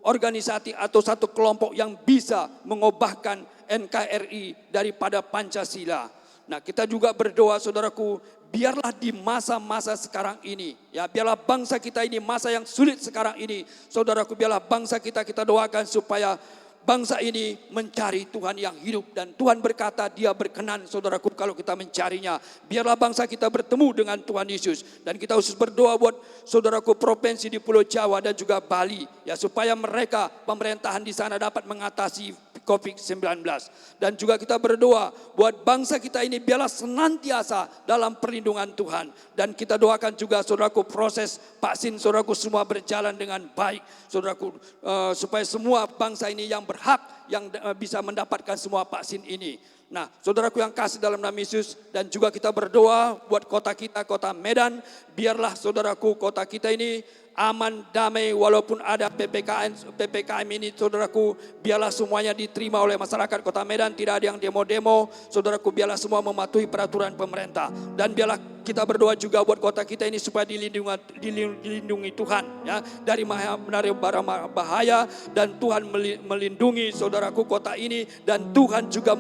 organisasi atau satu kelompok yang bisa mengubahkan NKRI daripada Pancasila. Nah, kita juga berdoa, saudaraku, biarlah di masa-masa sekarang ini, ya, biarlah bangsa kita ini, masa yang sulit sekarang ini, saudaraku, biarlah bangsa kita doakan supaya bangsa ini mencari Tuhan yang hidup. Dan Tuhan berkata Dia berkenan, saudaraku, kalau kita mencarinya. Biarlah bangsa kita bertemu dengan Tuhan Yesus. Dan kita khusus berdoa buat saudaraku provinsi di Pulau Jawa dan juga Bali, ya, supaya mereka, pemerintahan di sana dapat mengatasi COVID-19. Dan juga kita berdoa buat bangsa kita ini biarlah senantiasa dalam perlindungan Tuhan. Dan kita doakan juga, saudaraku, proses vaksin, saudaraku, semua berjalan dengan baik, saudaraku, supaya semua bangsa ini yang berhak yang bisa mendapatkan semua vaksin ini. Nah, saudaraku yang kasih dalam nama Yesus, dan juga kita berdoa buat kota kita, kota Medan. Biarlah, saudaraku, kota kita ini aman, damai, walaupun ada PPKM ini, saudaraku, biarlah semuanya diterima oleh masyarakat kota Medan, tidak ada yang demo-demo, saudaraku, biarlah semua mematuhi peraturan pemerintah. Dan biarlah kita berdoa juga buat kota kita ini supaya dilindungi Tuhan, ya, dari bahaya, dan Tuhan melindungi, saudaraku, kota ini, dan Tuhan juga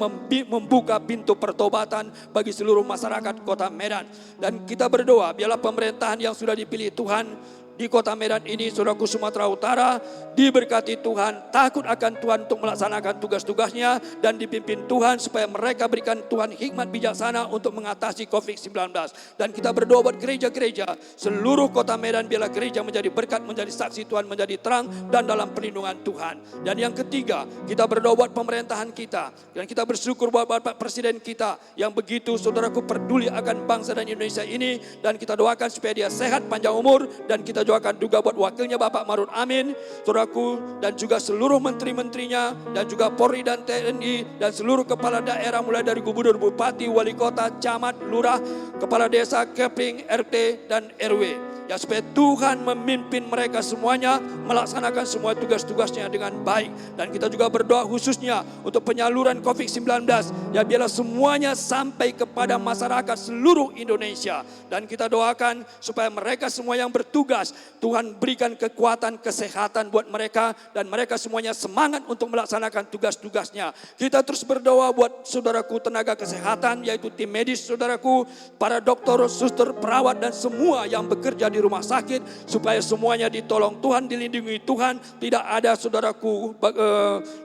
membuka pintu pertobatan bagi seluruh masyarakat kota Medan. Dan kita berdoa biarlah pemerintahan yang sudah dipilih Tuhan di kota Medan ini, saudaraku Sumatera Utara, diberkati Tuhan, takut akan Tuhan untuk melaksanakan tugas-tugasnya, dan dipimpin Tuhan supaya mereka berikan Tuhan hikmat bijaksana untuk mengatasi COVID-19. Dan kita berdoa buat gereja-gereja, seluruh kota Medan, biarlah gereja menjadi berkat, menjadi saksi Tuhan, menjadi terang, dan dalam perlindungan Tuhan. Dan yang ketiga, kita berdoa buat pemerintahan kita, dan kita bersyukur buat Bapak Presiden kita, yang begitu saudaraku peduli akan bangsa dan Indonesia ini, dan kita doakan supaya dia sehat, panjang umur, dan kita doakan juga buat wakilnya Bapak Maruf Amin, saudaraku, dan juga seluruh menteri-menterinya, dan juga Polri dan TNI, dan seluruh kepala daerah mulai dari gubernur, bupati, wali kota, camat, lurah, kepala desa, kepling, RT, dan RW. Ya, supaya Tuhan memimpin mereka semuanya melaksanakan semua tugas-tugasnya dengan baik. Dan kita juga berdoa khususnya untuk penyaluran COVID-19. Ya, biarlah semuanya sampai kepada masyarakat seluruh Indonesia. Dan kita doakan supaya mereka semua yang bertugas, Tuhan berikan kekuatan, kesehatan buat mereka, dan mereka semuanya semangat untuk melaksanakan tugas-tugasnya. Kita terus berdoa buat saudaraku tenaga kesehatan, yaitu tim medis saudaraku, para dokter, suster, perawat, dan semua yang bekerja di rumah sakit, supaya semuanya ditolong Tuhan, dilindungi Tuhan, tidak ada saudaraku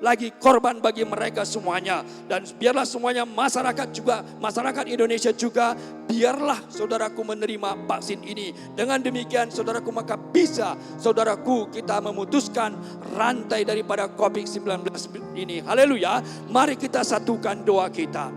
lagi korban bagi mereka semuanya. Dan biarlah semuanya masyarakat Indonesia juga, biarlah saudaraku menerima vaksin ini. Dengan demikian saudaraku, maka bisa saudaraku kita memutuskan rantai daripada COVID-19 ini. Haleluya. Mari kita satukan doa kita.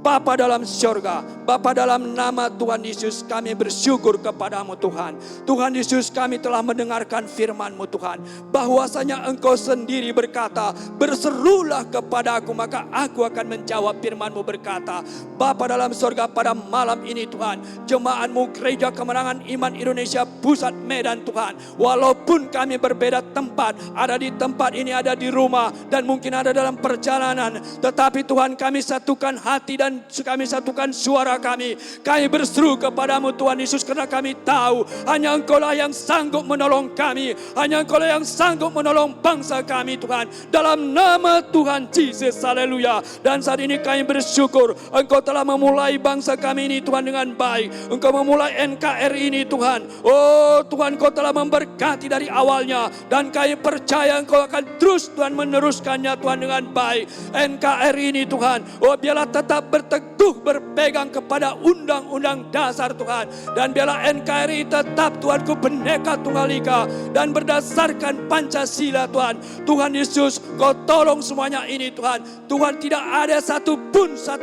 Bapa dalam surga, Bapa dalam nama Tuhan Yesus, kami bersyukur kepadamu Tuhan. Tuhan Yesus, kami telah mendengarkan firman-Mu Tuhan, bahwasanya Engkau sendiri berkata, berserulah kepada aku maka aku akan menjawab. Firman-Mu berkata, Bapa dalam surga, pada malam ini Tuhan, jemaat-Mu Gereja Kemenangan Iman Indonesia Pusat Medan Tuhan, walaupun kami berbeda tempat, ada di tempat ini, ada di rumah, dan mungkin ada dalam perjalanan, tetapi Tuhan kami satukan hati dan kami satukan suara kami. Kami berseru kepadamu Tuhan Yesus, karena kami tahu hanya Engkau lah yang sanggup menolong kami, hanya Engkau lah yang sanggup menolong bangsa kami Tuhan, dalam nama Tuhan Yesus. Haleluya. Dan saat ini kami bersyukur Engkau telah memulai bangsa kami ini Tuhan dengan baik. Engkau memulai NKRI ini Tuhan. Oh Tuhan, Engkau telah memberkati dari awalnya, dan kami percaya Engkau akan terus Tuhan meneruskannya Tuhan dengan baik. NKRI ini Tuhan, oh biarlah tetap berteguh berpegang kepada undang-undang dasar Tuhan, dan biarlah NKRI tetap Tuhanku Bhinneka Tunggal Ika dan berdasarkan Pancasila Tuhan. Tuhan Yesus, Kau tolong semuanya ini Tuhan. Tuhan, tidak ada satu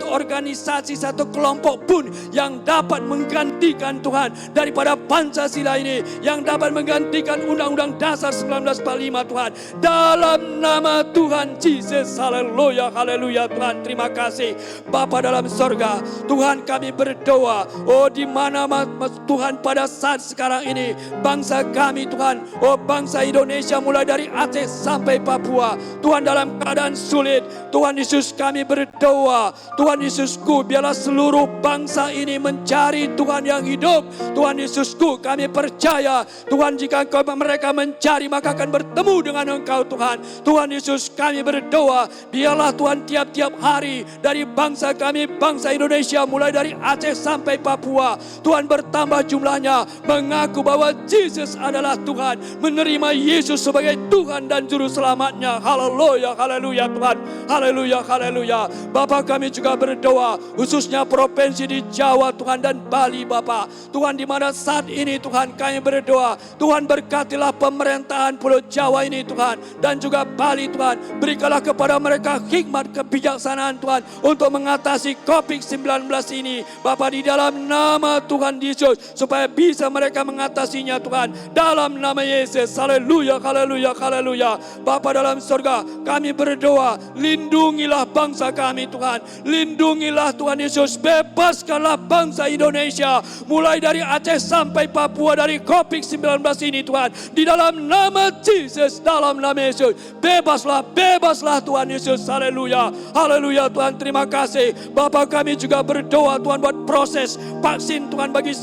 organisasi, satu kelompok pun yang dapat menggantikan Tuhan daripada Pancasila ini, yang dapat menggantikan Undang-Undang Dasar 1945 Tuhan. Dalam nama Tuhan Yesus, haleluya, haleluya Tuhan. Terima kasih Bapa dalam sorga. Tuhan, kami berdoa, oh di mana Tuhan pada saat sekarang ini bangsa kami Tuhan, oh bangsa Indonesia mulai dari Aceh sampai Papua Tuhan dalam keadaan sulit. Tuhan Yesus, kami berdoa Tuhan Yesusku, biarlah seluruh bangsa ini mencari Tuhan yang hidup. Tuhan Yesusku, kami percaya Tuhan, jika mereka mencari maka akan bertemu dengan Engkau Tuhan. Tuhan Yesus, kami berdoa biarlah Tuhan tiap-tiap hari dari bangsa kami, bangsa Indonesia mulai dari Aceh sampai Papua Tuhan bertambah jumlahnya, mengaku bahwa Yesus adalah Tuhan, menerima Yesus sebagai Tuhan dan Juru Selamatnya. Haleluya, haleluya Tuhan, haleluya, haleluya. Bapa, kami juga berdoa khususnya provinsi di Jawa Tuhan dan Bali Bapa. Tuhan, di mana saat ini Tuhan kami berdoa, Tuhan berkatilah pemerintahan Pulau Jawa ini Tuhan, dan juga Bali Tuhan. Berikanlah kepada mereka hikmat, kebijaksanaan Tuhan untuk mengatasi COVID-19 ini Bapa, di dalam nama Tuhan Yesus, supaya bisa mereka mengatasinya Tuhan, dalam nama Yesus. Haleluya, haleluya, haleluya. Bapa dalam surga, kami berdoa, lindungilah bangsa kami Tuhan, lindungilah Tuhan Yesus, bebaskanlah bangsa Indonesia mulai dari Aceh sampai Papua dari COVID-19 ini Tuhan, di dalam nama Yesus, dalam nama Yesus. Bebaslah, bebaslah Tuhan Yesus. Haleluya, haleluya Tuhan. Terima kasih Bapa, kami juga berdoa Tuhan buat proses vaksin Tuhan bagi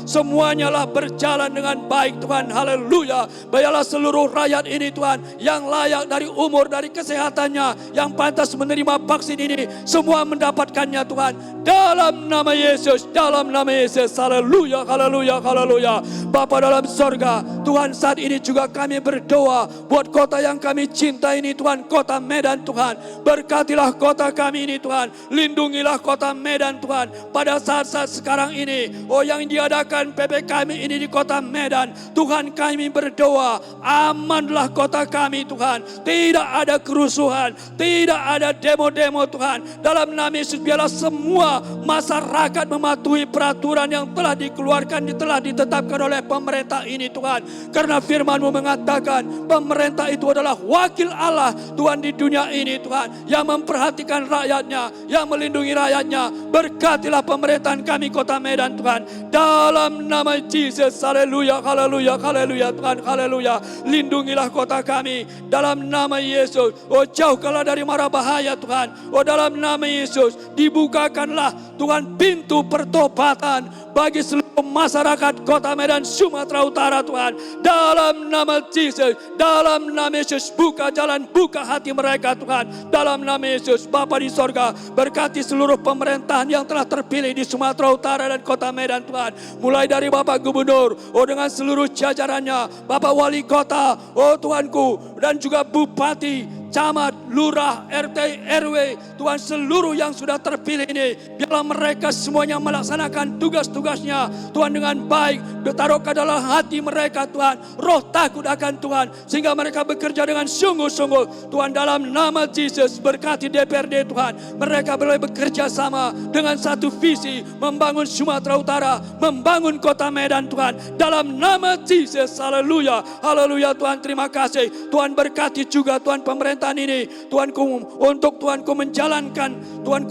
semuanya lah berjalan dengan baik Tuhan. Haleluya. Biarlah seluruh rakyat ini Tuhan yang layak dari umur, dari kesehatannya, yang pantas menerima vaksin ini, semua mendapatkannya Tuhan. Dalam nama Yesus, dalam nama Yesus. Haleluya, haleluya, haleluya. Bapa dalam sorga, Tuhan, saat ini juga kami berdoa buat kota yang kami cinta ini Tuhan, kota Medan Tuhan. Berkatilah kota kami ini Tuhan. Lindungilah kota Medan Tuhan. Pada saat-saat sekarang ini, yang diadakan PPKM ini di kota Medan, Tuhan, kami berdoa, amanlah kota kami Tuhan. Tidak ada kerusuhan, tidak ada demo-demo Tuhan. Dalam nama Yesus, biarlah semua masyarakat mematuhi peraturan yang telah dikeluarkan, telah ditetapkan oleh pemerintah ini Tuhan. Karena firman-Mu mengatakan pemerintah itu adalah wakil Allah Tuhan di dunia ini Tuhan, yang memperhatikan rakyatnya, yang melindungi rakyatnya. Berkatilah pemerintahan kami kota Medan Tuhan. Dalam nama Yesus, haleluya, haleluya, haleluya Tuhan, haleluya. Lindungilah kota kami dalam nama Yesus. Jauhkanlah dari mara bahaya Tuhan. Dalam nama Yesus, dibukakanlah Tuhan pintu pertobatan bagi seluruh masyarakat kota Medan, Sumatera Utara Tuhan. Dalam nama Yesus, dalam nama Yesus, buka jalan, buka hati mereka Tuhan. Dalam nama Yesus, Bapa di sorga, berkati seluruh pemerintahan yang telah terpilih di Sumatera Utara dan kota Medan Tuhan. Mulai dari Bapak Gubernur, dengan seluruh jajarannya, Bapak Wali Kota, Tuhanku, dan juga Bupati, camat, lurah, RT, RW, Tuhan, seluruh yang sudah terpilih ini, biarlah mereka semuanya melaksanakan tugas-tugasnya Tuhan dengan baik. Taruhkan dalam hati mereka Tuhan roh takut akan Tuhan, sehingga mereka bekerja dengan sungguh-sungguh Tuhan. Dalam nama Yesus, berkati DPRD Tuhan, mereka boleh bekerja sama dengan satu visi, membangun Sumatera Utara, membangun kota Medan Tuhan. Dalam nama Yesus, haleluya, haleluya Tuhan. Terima kasih Tuhan, berkati juga Tuhan pemerintahan ini Tuhanku, untuk Tuhanku menjalankan Tuhan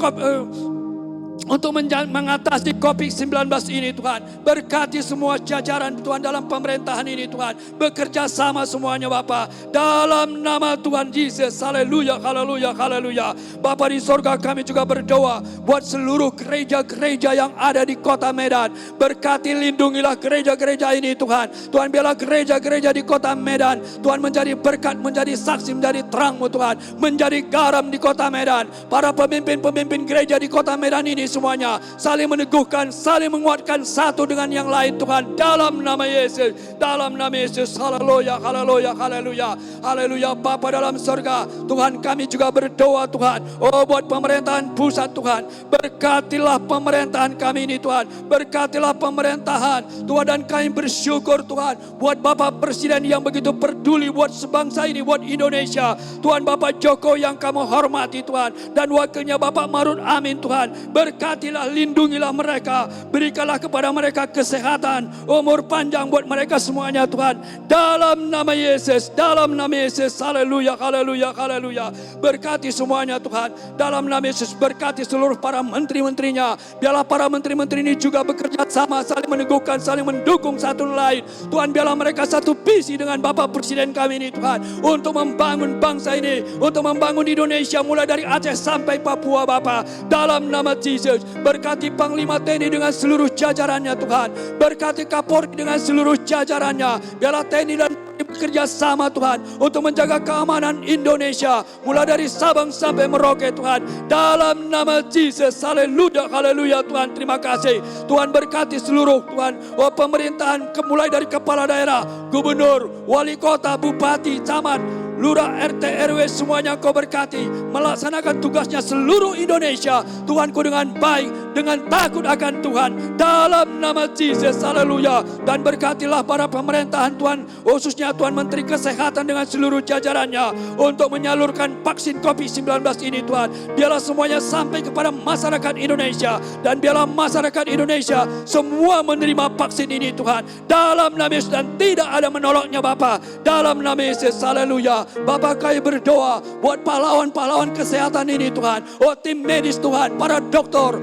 untuk mengatasi COVID-19 ini Tuhan. Berkati semua jajaran Tuhan dalam pemerintahan ini Tuhan. Bekerja sama semuanya Bapa. Dalam nama Tuhan Yesus. Haleluya, haleluya, haleluya. Bapa di sorga, kami juga berdoa buat seluruh gereja-gereja yang ada di kota Medan. Berkati, lindungilah gereja-gereja ini Tuhan. Tuhan, biarlah gereja-gereja di kota Medan Tuhan menjadi berkat, menjadi saksi, menjadi terang-Mu Tuhan. Menjadi garam di kota Medan. Para pemimpin-pemimpin gereja di kota Medan ini semuanya saling meneguhkan, saling menguatkan satu dengan yang lain Tuhan. Dalam nama Yesus, dalam nama Yesus. Haleluya, haleluya, haleluya, haleluya. Bapa dalam surga, Tuhan, kami juga berdoa Tuhan, buat pemerintahan pusat Tuhan. Berkatilah pemerintahan kami ini Tuhan. Berkatilah pemerintahan Tuhan, dan kami bersyukur Tuhan buat Bapak Presiden yang begitu peduli buat sebangsa ini, buat Indonesia Tuhan. Bapak Jokowi yang kamu hormati Tuhan, dan wakilnya Bapak Maruf Amin Tuhan. Berkatilah, lindungilah mereka, berikanlah kepada mereka kesehatan, umur panjang buat mereka semuanya Tuhan. Dalam nama Yesus, dalam nama Yesus. Haleluya, haleluya, haleluya. Berkati semuanya Tuhan. Dalam nama Yesus, berkati seluruh para menteri-menterinya. Biarlah para menteri-menteri ini juga bekerja sama, saling meneguhkan, saling mendukung satu lain Tuhan. Biarlah mereka satu visi dengan Bapak Presiden kami ini Tuhan, untuk membangun bangsa ini, untuk membangun Indonesia mulai dari Aceh sampai Papua Bapa. Dalam nama Yesus, berkati Panglima TNI dengan seluruh jajarannya Tuhan. Berkati Kapolri dengan seluruh jajarannya. Biarlah TNI dan bekerja sama Tuhan untuk menjaga keamanan Indonesia mulai dari Sabang sampai Merauke Tuhan. Dalam nama Yesus, haleluya, haleluya Tuhan. Terima kasih Tuhan, berkati seluruh Tuhan pemerintahan, mulai dari kepala daerah, gubernur, wali kota, bupati, camat, lurah, RT, RW, semuanya Kau berkati melaksanakan tugasnya seluruh Indonesia Tuhanku dengan baik, dengan takut akan Tuhan. Dalam nama Yesus, haleluya. Dan berkatilah para pemerintahan Tuhan, khususnya Tuhan Menteri Kesehatan dengan seluruh jajarannya, untuk menyalurkan vaksin COVID-19 ini Tuhan. Biarlah semuanya sampai kepada masyarakat Indonesia, dan biarlah masyarakat Indonesia semua menerima vaksin ini Tuhan. Dalam nama Yesus, dan tidak ada menolaknya Bapa. Dalam nama Yesus, haleluya. Bapa, kami berdoa buat pahlawan-pahlawan kesehatan ini Tuhan. Tim medis Tuhan, para dokter,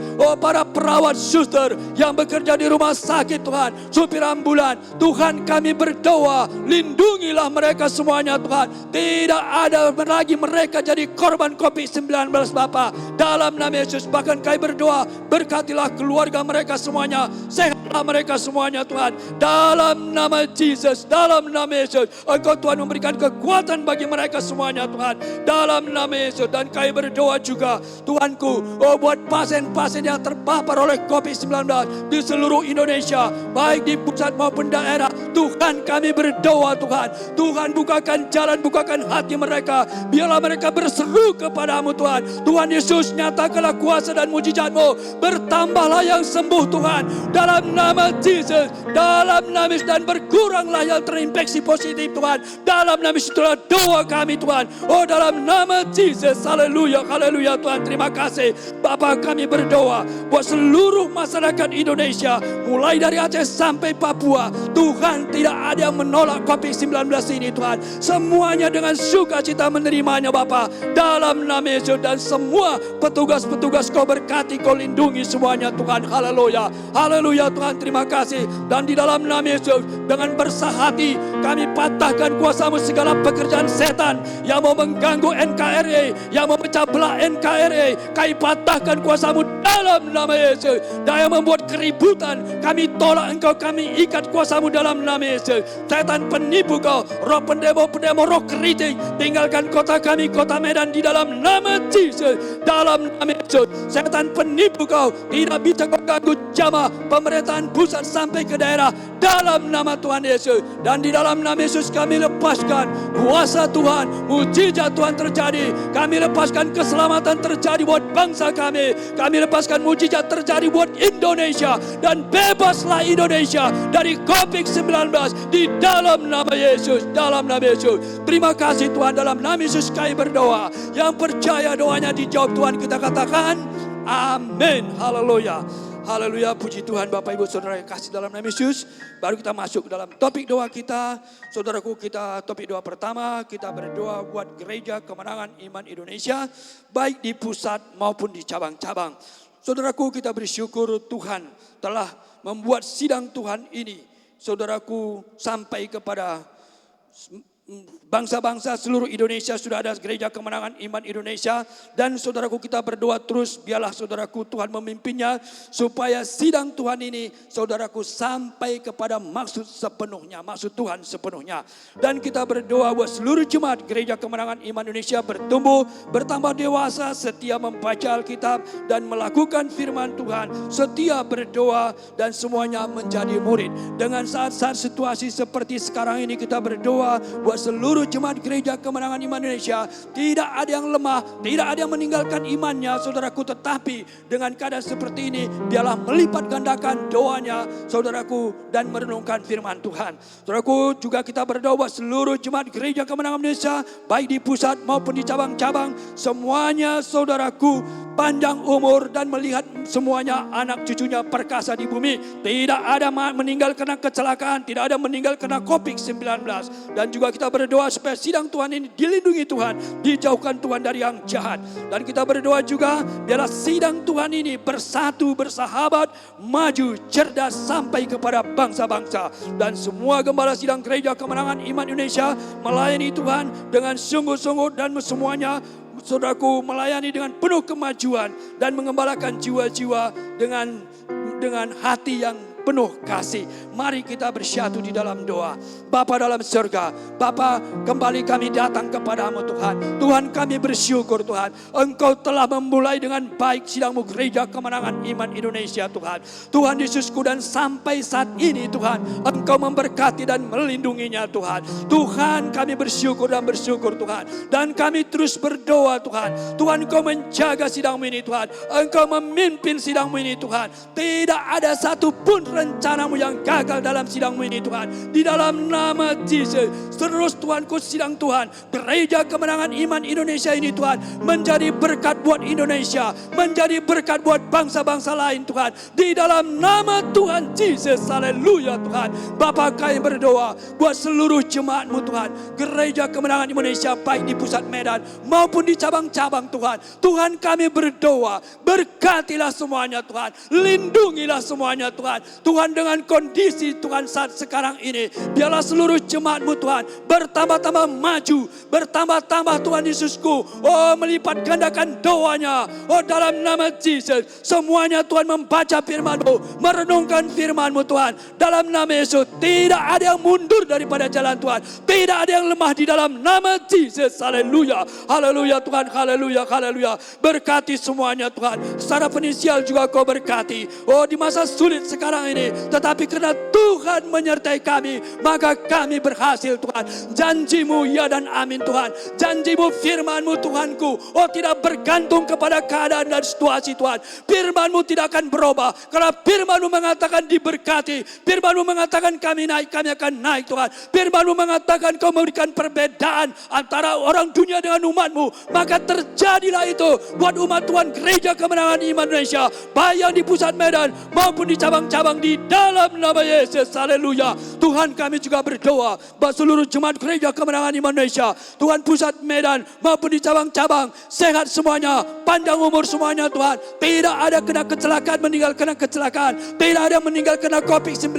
para perawat suster yang bekerja di rumah sakit Tuhan, supir ambulan, Tuhan kami berdoa, lindungilah mereka semuanya Tuhan. Tidak ada lagi mereka jadi korban COVID-19 Bapa. Dalam nama Yesus, bahkan kami berdoa, berkatilah keluarga mereka semuanya, sehatlah mereka semuanya Tuhan. Dalam nama Yesus, dalam nama Yesus, Engkau Tuhan memberikan kekuatan bagi mereka semuanya Tuhan. Dalam nama Yesus, dan kami berdoa juga Tuhanku, buat pasien-pasien yang terpapar oleh COVID-19 di seluruh Indonesia, baik di pusat maupun daerah. Tuhan kami berdoa Tuhan, Tuhan bukakan jalan, bukakan hati mereka, biarlah mereka berseru kepadamu Tuhan. Tuhan Yesus, nyatakanlah kuasa dan mujizat-Mu, bertambahlah yang sembuh Tuhan, dalam nama Yesus, dalam nama Yesus, dan berkuranglah yang terinfeksi positif Tuhan, dalam nama Yesus. Itulah doa kami Tuhan, dalam nama Yesus. Haleluya, haleluya Tuhan. Terima kasih Bapa, kami berdoa buat seluruh masyarakat Indonesia, mulai dari Aceh sampai Papua. Tuhan, tidak ada yang menolak COVID-19 ini Tuhan, semuanya dengan sukacita menerimanya Bapa, dalam nama Yesus. Dan semua petugas-petugas Kau berkati, Kau lindungi semuanya Tuhan. Haleluya, haleluya Tuhan. Terima kasih. Dan di dalam nama Yesus, dengan bersahati kami patahkan kuasa-Mu segala pekerjaan setan yang mau mengganggu NKRI, yang mau memecah belah NKRI. Kami patahkan kuasa-Mu dalam nama Yesus. Dan yang membuat keributan, kami tolak Engkau, kami ikat kuasa-Mu dalam nama Yesus. Setan penipu Kau, roh pendemo-pendemo, roh keriting, tinggalkan kota kami, kota Medan, di dalam nama Yesus. Dalam nama Yesus, setan penipu Kau, tidak bisa Kau ganggu jamaah pemerintahan pusat sampai ke daerah, dalam nama Tuhan Yesus. Dan di dalam nama Yesus kami lepaskan kuasa Tuhan, mujizat Tuhan terjadi. Kami lepaskan keselamatan terjadi buat bangsa kami. Kami lepaskan mujizat terjadi buat Indonesia. Dan bebaslah Indonesia dari COVID-19 di dalam nama Yesus. Dalam nama Yesus. Terima kasih Tuhan, dalam nama Yesus kami berdoa. Yang percaya doanya dijawab Tuhan, kita katakan amin. Haleluya. Haleluya, puji Tuhan. Bapak Ibu Saudara yang kasih dalam nama Yesus. Baru kita masuk ke dalam topik doa kita. Saudaraku, kita topik doa pertama, kita berdoa buat Gereja Kemenangan Iman Indonesia, baik di pusat maupun di cabang-cabang. Saudaraku, kita bersyukur Tuhan telah membuat sidang Tuhan ini, saudaraku, sampai kepada bangsa-bangsa seluruh Indonesia. Sudah ada Gereja Kemenangan Iman Indonesia. Dan saudaraku, kita berdoa terus, biarlah saudaraku Tuhan memimpinnya, supaya sidang Tuhan ini saudaraku sampai kepada maksud sepenuhnya, maksud Tuhan sepenuhnya. Dan kita berdoa buat seluruh jemaat Gereja Kemenangan Iman Indonesia bertumbuh, bertambah dewasa, setia membaca Alkitab dan melakukan firman Tuhan, setia berdoa, dan semuanya menjadi murid. Dengan saat-saat situasi seperti sekarang ini, kita berdoa buat seluruh jemaat Gereja Kemenangan Iman Indonesia, tidak ada yang lemah, tidak ada yang meninggalkan imannya, saudaraku. Tetapi dengan keadaan seperti ini, biarlah melipat gandakan doanya, saudaraku, dan merenungkan firman Tuhan. Saudaraku, juga kita berdoa buat seluruh jemaat Gereja Kemenangan Indonesia, baik di pusat maupun di cabang-cabang, semuanya saudaraku panjang umur dan melihat semuanya anak cucunya perkasa di bumi. Tidak ada meninggal karena kecelakaan, tidak ada meninggal karena COVID-19. Dan juga kita berdoa supaya sidang Tuhan ini dilindungi Tuhan, dijauhkan Tuhan dari yang jahat. Dan kita berdoa juga biarlah sidang Tuhan ini bersatu, bersahabat, maju, cerdas sampai kepada bangsa-bangsa. Dan semua gembala sidang Gereja Kemenangan Iman Indonesia melayani Tuhan dengan sungguh-sungguh, dan semuanya saudaraku melayani dengan penuh kemajuan dan mengembalakan jiwa-jiwa dengan hati yang penuh kasih. Mari kita bersatu di dalam doa. Bapa dalam surga, Bapa, kembali kami datang kepadamu Tuhan. Tuhan, kami bersyukur Tuhan, Engkau telah memulai dengan baik sidang-Mu Gereja Kemenangan Iman Indonesia Tuhan. Tuhan Yesusku, dan sampai saat ini Tuhan, Engkau memberkati dan melindunginya Tuhan. Tuhan, kami bersyukur dan bersyukur Tuhan. Dan kami terus berdoa Tuhan. Tuhan, Engkau menjaga sidang-Mu ini Tuhan. Engkau memimpin sidang-Mu ini Tuhan. Tidak ada satupun rencanamu yang gagal dalam sidangmu ini Tuhan. Di dalam nama Yesus, terus Tuhanku sidang Tuhan, Gereja Kemenangan Iman Indonesia ini Tuhan, menjadi berkat buat Indonesia, menjadi berkat buat bangsa-bangsa lain Tuhan. Di dalam nama Tuhan Yesus, haleluya Tuhan. Bapa, kami berdoa buat seluruh jemaatmu Tuhan, Gereja Kemenangan Indonesia baik di pusat Medan maupun di cabang-cabang Tuhan. Tuhan, kami berdoa, berkatilah semuanya Tuhan, lindungilah semuanya Tuhan. Tuhan, dengan kondisi Tuhan saat sekarang ini, biarlah seluruh jemaatmu Tuhan bertambah-tambah maju, bertambah-tambah Tuhan Yesusku, oh melipat gandakan doanya, oh dalam nama Yesus. Semuanya Tuhan membaca firman-Mu, merenungkan firman-Mu Tuhan, dalam nama Yesus. Tidak ada yang mundur daripada jalan Tuhan, tidak ada yang lemah di dalam nama Yesus. Haleluya, haleluya Tuhan, haleluya, haleluya. Berkati semuanya Tuhan, secara finansial juga Kau berkati. Oh di masa sulit sekarang ini, tetapi karena Tuhan menyertai kami, maka kami berhasil Tuhan. Janji-Mu ya dan amin Tuhan. Janji-Mu, firman-Mu Tuhanku, oh tidak bergantung kepada keadaan dan situasi Tuhan. Firman-Mu tidak akan berubah, karena firman-Mu mengatakan diberkati. Firman-Mu mengatakan kami naik, kami akan naik Tuhan. Firman-Mu mengatakan Kau memberikan perbedaan antara orang dunia dengan umat-Mu, maka terjadilah itu buat umat Tuhan, Gereja Kemenangan Iman Indonesia, baik yang di pusat Medan maupun di cabang-cabang, di dalam nama Yesus. Haleluya. Tuhan, kami juga berdoa buat seluruh jemaat Gereja Kemenangan Iman Indonesia, Tuhan, pusat Medan maupun di cabang-cabang, sehat semuanya, panjang umur semuanya Tuhan. Tidak ada kena kecelakaan, meninggal kena kecelakaan, tidak ada meninggal kena COVID-19.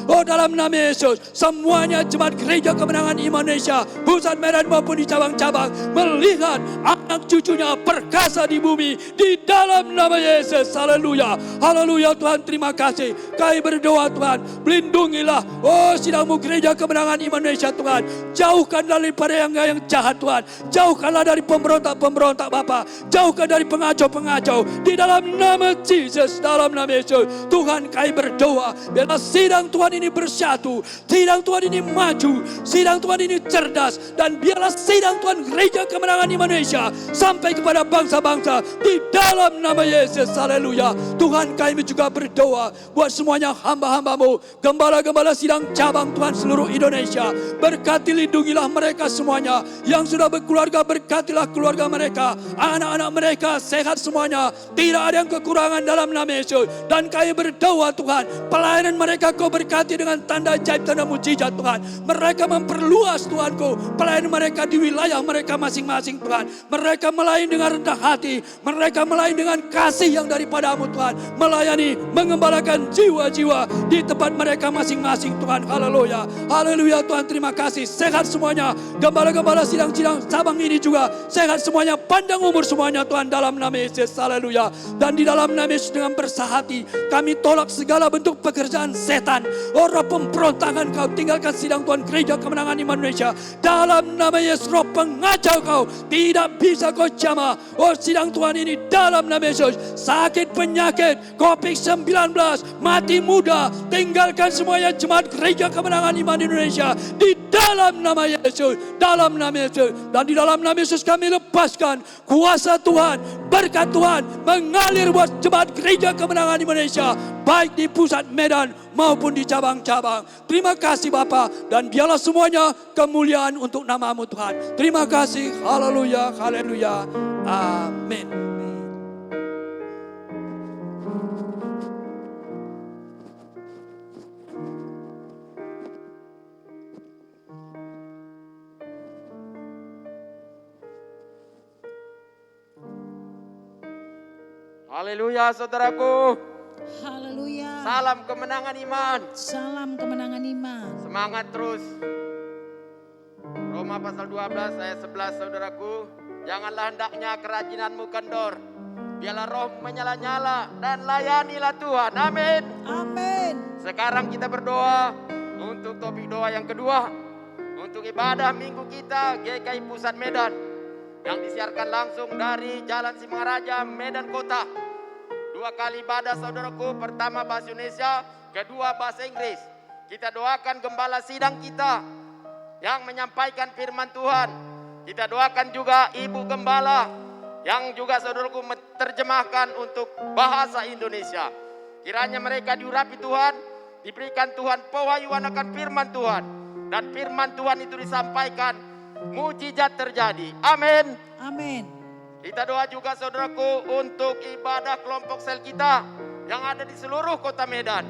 Oh dalam nama Yesus, semuanya jemaat Gereja Kemenangan Iman Indonesia, pusat Medan maupun di cabang-cabang, melihat anak cucunya perkasa di bumi, di dalam nama Yesus. Haleluya, haleluya Tuhan, terima kasih. Kami berdoa Tuhan, lindungilah oh sidang-Mu Gereja Kemenangan Iman Indonesia Tuhan. Jauhkan daripada yang jahat Tuhan, jauhkanlah dari pemberontak-pemberontak Bapa, jauhkan dari pengacau-pengacau, di dalam nama Yesus, dalam nama Yesus. Tuhan, kami berdoa, biarlah sidang Tuhan ini bersatu, sidang Tuhan ini maju, sidang Tuhan ini cerdas, dan biarlah sidang Tuhan Gereja Kemenangan Iman Indonesia sampai kepada bangsa-bangsa, di dalam nama Yesus. Haleluya. Tuhan, kami juga berdoa buat semuanya hamba-hamba-Mu, gembala-gembala sidang cabang Tuhan seluruh Indonesia. Berkati, lindungilah mereka semuanya. Yang sudah berkeluarga, berkatilah keluarga mereka, anak-anak mereka sehat semuanya, tidak ada yang kekurangan dalam nama Yesus. Dan kami berdoa Tuhan, pelayanan mereka Kau berkati dengan tanda ajaib, tanda mujizat Tuhan. Mereka memperluas Tuhanku pelayanan mereka di wilayah mereka masing-masing Tuhan. Mereka melayani dengan rendah hati, mereka melayani dengan kasih yang daripada-Mu Tuhan, melayani, mengembalakan jiwa-jiwa di tempat mereka masing-masing Tuhan. Haleluya, haleluya Tuhan, terima kasih. Sehat semuanya, gembala-gembala sidang-sidang cabang ini juga sehat semuanya, panjang umur semuanya Tuhan, dalam nama Yesus. Haleluya. Dan di dalam nama Yesus, dengan bersahati kami tolak segala bentuk pekerjaan setan, roh pemberontakan Kau tinggalkan sidang Tuhan Gereja Kemenangan Iman Indonesia, dalam nama Yesus. Roh pengacau Kau tidak bisa Kau jamah oh sidang Tuhan ini, dalam nama Yesus. Sakit, penyakit, COVID-19, mati muda, tinggalkan semuanya jemaat Gereja Kemenangan Iman Indonesia, di dalam nama Yesus, dalam nama Yesus. Dan di dalam nama Yesus kami lepaskan kuasa Tuhan, berkat Tuhan mengalir buat jemaat Gereja Kemenangan Indonesia, baik di pusat Medan maupun di cabang-cabang. Terima kasih Bapa, dan biarlah semuanya kemuliaan untuk nama-Mu Tuhan. Terima kasih, haleluya, haleluya, amin.
Haleluya saudaraku.
Haleluya.
Salam kemenangan iman.
Salam kemenangan iman.
Semangat terus. Roma pasal 12 ayat 11 saudaraku. Janganlah hendaknya kerajinanmu kendor. Biarlah roh menyala-nyala dan layanilah Tuhan. Amin.
Amin.
Sekarang kita berdoa untuk topik doa yang kedua. Untuk ibadah minggu kita GKI Pusat Medan, yang disiarkan langsung dari Jalan Simangaraja, Medan Kota. 2 kali ibadah saudaraku, pertama bahasa Indonesia, kedua bahasa Inggris. Kita doakan gembala sidang kita yang menyampaikan firman Tuhan. Kita doakan juga ibu gembala yang juga saudaraku menerjemahkan untuk bahasa Indonesia. Kiranya mereka diurapi Tuhan, diberikan Tuhan pewahyuan akan firman Tuhan. Dan firman Tuhan itu disampaikan, mujizat terjadi. Amin.
Amin.
Kita doa juga saudaraku untuk ibadah kelompok sel kita yang ada di seluruh kota Medan.